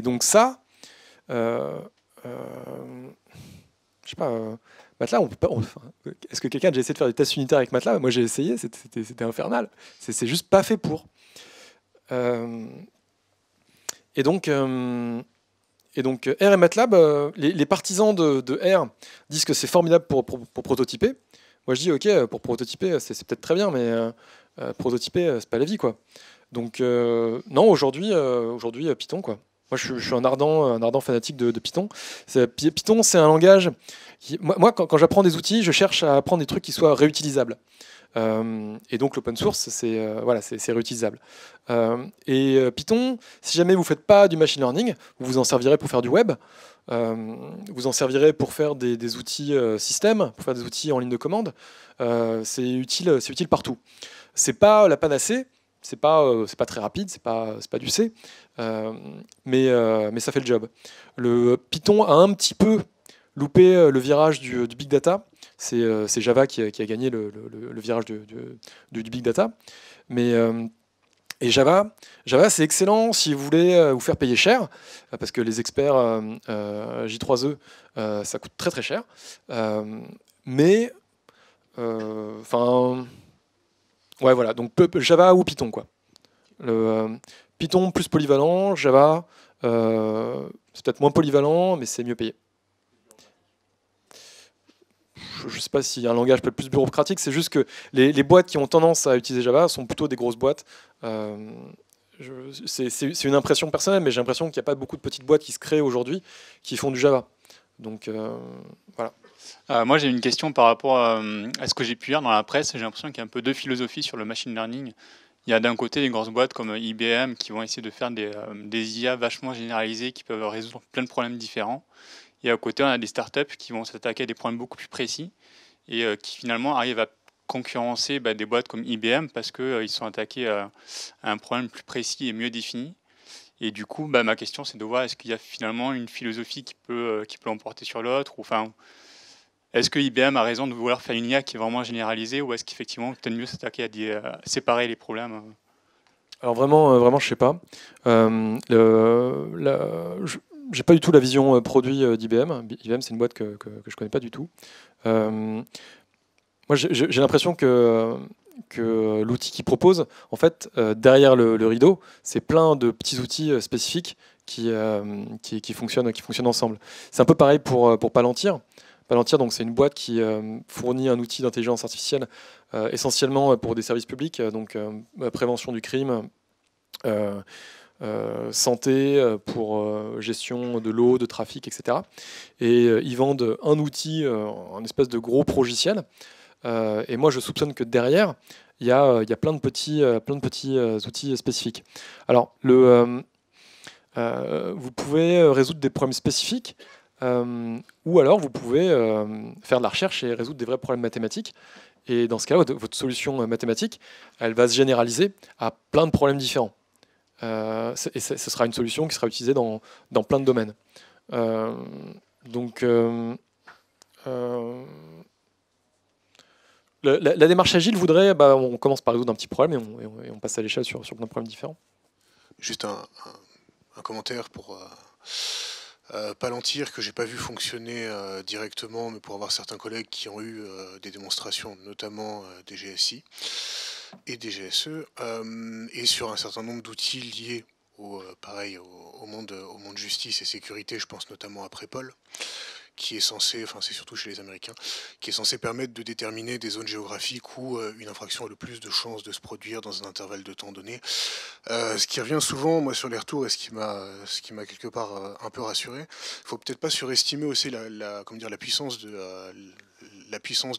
donc ça, je sais pas. MATLAB, on peut pas. Est-ce que quelqu'un a déjà essayé de faire des tests unitaires avec MATLAB? Moi, j'ai essayé, c'était infernal. C'est juste pas fait pour. Et donc R et MATLAB, les partisans de R disent que c'est formidable pour prototyper. Moi, je dis, ok, pour prototyper, c'est peut-être très bien, mais prototyper, c'est pas la vie, quoi. Donc, non, aujourd'hui, Python, quoi. Moi, je suis un ardent fanatique de Python. Python, c'est un langage. Moi, quand j'apprends des outils, je cherche à apprendre des trucs qui soient réutilisables. Et donc, l'open source, c'est réutilisable. Python, si jamais vous ne faites pas du machine learning, vous vous en servirez pour faire du web. Vous en servirez pour faire des outils système, pour faire des outils en ligne de commande. C'est utile partout. C'est pas la panacée. C'est pas très rapide, c'est pas du C, mais ça fait le job. Le Python a un petit peu loupé le virage du big data. C'est Java qui a gagné le virage du big data. Et Java, c'est excellent si vous voulez vous faire payer cher, parce que les experts J3E, ça coûte très très cher. Ouais, voilà, donc Java ou Python, quoi. Python plus polyvalent, Java, c'est peut-être moins polyvalent, mais c'est mieux payé. Je ne sais pas s'il y a un langage peut-être plus bureaucratique, c'est juste que les boîtes qui ont tendance à utiliser Java sont plutôt des grosses boîtes. C'est une impression personnelle, mais j'ai l'impression qu'il n'y a pas beaucoup de petites boîtes qui se créent aujourd'hui qui font du Java. Donc, voilà. Moi, j'ai une question par rapport à ce que j'ai pu lire dans la presse. J'ai l'impression qu'il y a un peu deux philosophies sur le machine learning. Il y a d'un côté des grosses boîtes comme IBM qui vont essayer de faire des IA vachement généralisées qui peuvent résoudre plein de problèmes différents. Et à côté, on a des startups qui vont s'attaquer à des problèmes beaucoup plus précis et qui finalement arrivent à concurrencer des boîtes comme IBM parce qu'ils sont attaqués à un problème plus précis et mieux défini. Et du coup, ma question, c'est de voir est-ce qu'il y a finalement une philosophie qui peut l'emporter sur l'autre, ou enfin, est-ce que IBM a raison de vouloir faire une IA qui est vraiment généralisée, ou est-ce qu'effectivement, peut-être mieux s'attaquer à séparer les problèmes? Alors vraiment, je sais pas. J'ai pas du tout la vision produit d'IBM. IBM, c'est une boîte que je connais pas du tout. Moi, j'ai l'impression que l'outil qu'ils proposent, en fait, derrière le rideau, c'est plein de petits outils spécifiques qui fonctionnent ensemble. C'est un peu pareil pour Palantir. Palantir, donc, c'est une boîte qui fournit un outil d'intelligence artificielle essentiellement pour des services publics, donc prévention du crime, santé, pour gestion de l'eau, de trafic, etc. Et ils vendent un outil, un espèce de gros progiciel. Et moi, je soupçonne que derrière, il y a plein de petits outils spécifiques. Alors, vous pouvez résoudre des problèmes spécifiques, ou alors vous pouvez faire de la recherche et résoudre des vrais problèmes mathématiques. Et dans ce cas-là, votre solution mathématique, elle va se généraliser à plein de problèmes différents. Et ce sera une solution qui sera utilisée dans plein de domaines. La démarche agile voudrait, on commence par résoudre un petit problème et on passe à l'échelle sur plein de problèmes différents. Juste un commentaire pour Palantir que j'ai pas vu fonctionner directement, mais pour avoir certains collègues qui ont eu des démonstrations, notamment des GSI et des GSE, et sur un certain nombre d'outils liés au monde justice et sécurité, je pense notamment à Prepol, qui est censé, enfin c'est surtout chez les Américains, qui est censé permettre de déterminer des zones géographiques où une infraction a le plus de chances de se produire dans un intervalle de temps donné. Ce qui revient souvent, moi, sur les retours, et ce qui m'a quelque part un peu rassuré, il faut peut-être pas surestimer aussi la puissance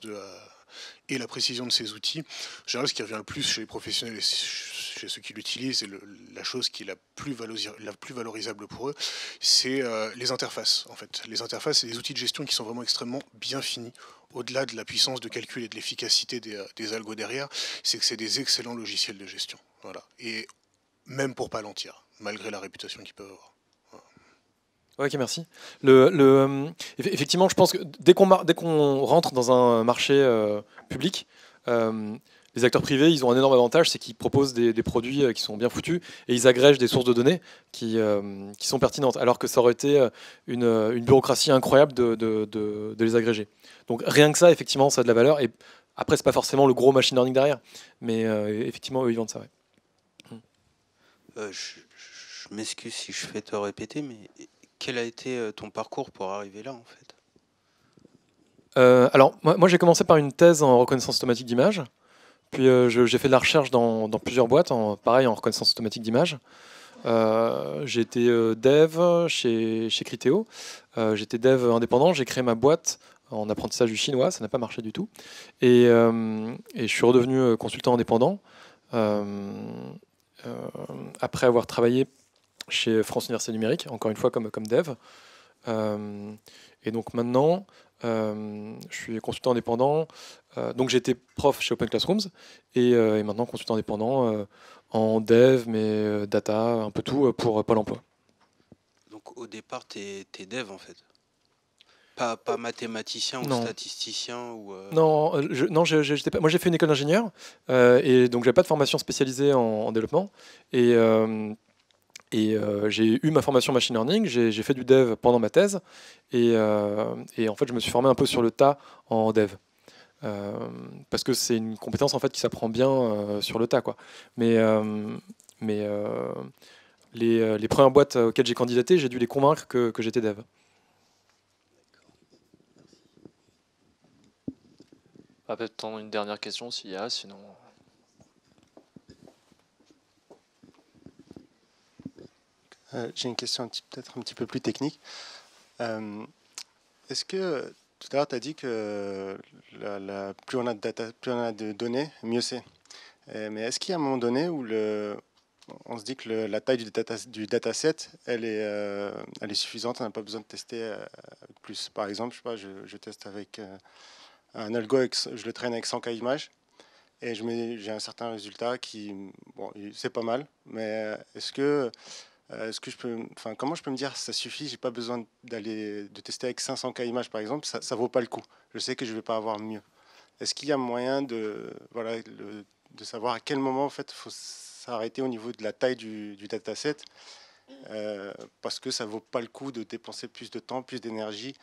et la précision de ces outils. En général, ce qui revient le plus chez les professionnels et chez ceux qui l'utilisent, et la chose qui est la plus valorisable pour eux, c'est les interfaces. En fait, les interfaces, c'est des outils de gestion qui sont vraiment extrêmement bien finis. Au-delà de la puissance de calcul et de l'efficacité des algos derrière, c'est que c'est des excellents logiciels de gestion. Voilà. Et même pour Palantir, malgré la réputation qu'ils peuvent avoir. Ok, merci. Effectivement, je pense que dès qu'on rentre dans un marché public, les acteurs privés, ils ont un énorme avantage, c'est qu'ils proposent des produits qui sont bien foutus et ils agrègent des sources de données qui sont pertinentes, alors que ça aurait été une bureaucratie incroyable de les agréger. Donc rien que ça, effectivement, ça a de la valeur. Et après, c'est pas forcément le gros machine learning derrière, mais effectivement, eux, ils vendent ça. Ouais. Je m'excuse si je fais te répéter, mais quel a été ton parcours pour arriver là, en fait? Alors, moi j'ai commencé par une thèse en reconnaissance automatique d'image. Puis j'ai fait de la recherche dans plusieurs boîtes, pareil en reconnaissance automatique d'image. J'ai été dev chez Criteo. J'étais dev indépendant, j'ai créé ma boîte en apprentissage du chinois, ça n'a pas marché du tout. Et je suis redevenu consultant indépendant après avoir travaillé chez France Université Numérique, encore une fois comme dev. Et donc maintenant, je suis consultant indépendant. Donc j'étais prof chez Open Classrooms et maintenant consultant indépendant en dev, mais data, un peu tout pour Pôle emploi. Donc au départ, tu es dev en fait. Pas mathématicien ou statisticien ou Non, j'étais pas. Moi j'ai fait une école d'ingénieur et donc j'avais pas de formation spécialisée en développement et j'ai eu ma formation machine learning, j'ai fait du dev pendant ma thèse et en fait je me suis formé un peu sur le tas en dev. Parce que c'est une compétence en fait qui s'apprend bien sur le tas quoi. Mais les premières boîtes auxquelles j'ai candidaté, j'ai dû les convaincre que j'étais dev. Peut-être une dernière question s'il y a, sinon. J'ai une question peut-être un petit peu plus technique. Est-ce que tout à l'heure tu as dit que plus on a de data, plus on a de données, mieux c'est. Mais est-ce qu'il y a un moment donné où on se dit que la taille du dataset, elle est suffisante, on n'a pas besoin de tester plus. Par exemple, je sais pas, je teste avec un algo, je le traîne avec 100K images et j'ai un certain résultat qui, bon, c'est pas mal, mais est-ce que comment je peux me dire ça suffit, j'ai pas besoin de tester avec 500K images par exemple, ça vaut pas le coup. Je sais que je vais pas avoir mieux. Est-ce qu'il y a moyen de savoir à quel moment en fait faut s'arrêter au niveau de la taille du dataset parce que ça vaut pas le coup de dépenser plus de temps, plus d'énergie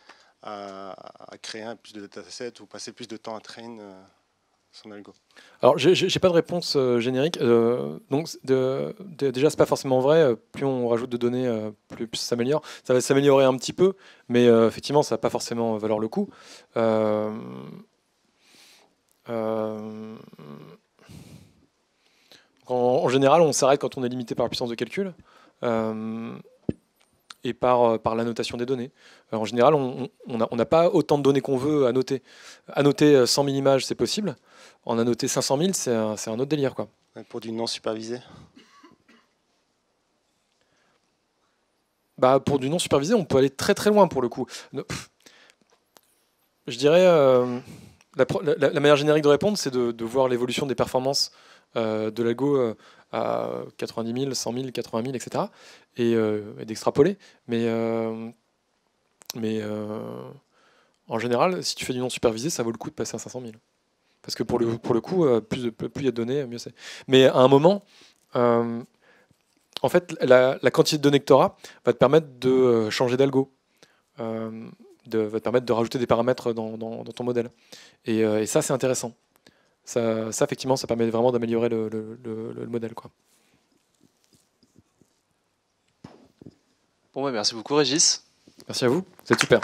à créer plus de dataset ou passer plus de temps à train son algo. Alors, j'ai pas de réponse générique. Donc, déjà, c'est pas forcément vrai. Plus on rajoute de données, plus ça s'améliore. Ça va s'améliorer un petit peu, mais effectivement, ça va pas forcément valoir le coup. En général, on s'arrête quand on est limité par la puissance de calcul et par l'annotation des données. En général, on n'a pas autant de données qu'on veut annoter. Annoter 100 000 images, c'est possible. En annoter 500 000, c'est un autre délire, quoi. Pour du non supervisé Pour du non supervisé, on peut aller très très loin pour le coup. Je dirais, la manière générique de répondre, c'est de voir l'évolution des performances de l'algo à 90 000, 100 000, 80 000, etc. Et d'extrapoler. Mais en général, si tu fais du non supervisé, ça vaut le coup de passer à 500 000. Parce que pour le coup, plus il y a de données, mieux c'est. Mais à un moment, en fait, la quantité de données que tu auras va te permettre de changer d'algo. Va te permettre de rajouter des paramètres dans ton modèle. Et ça, c'est intéressant. Ça, effectivement, ça permet vraiment d'améliorer le modèle, quoi. Bon, merci beaucoup, Régis. Merci à vous, vous êtes super.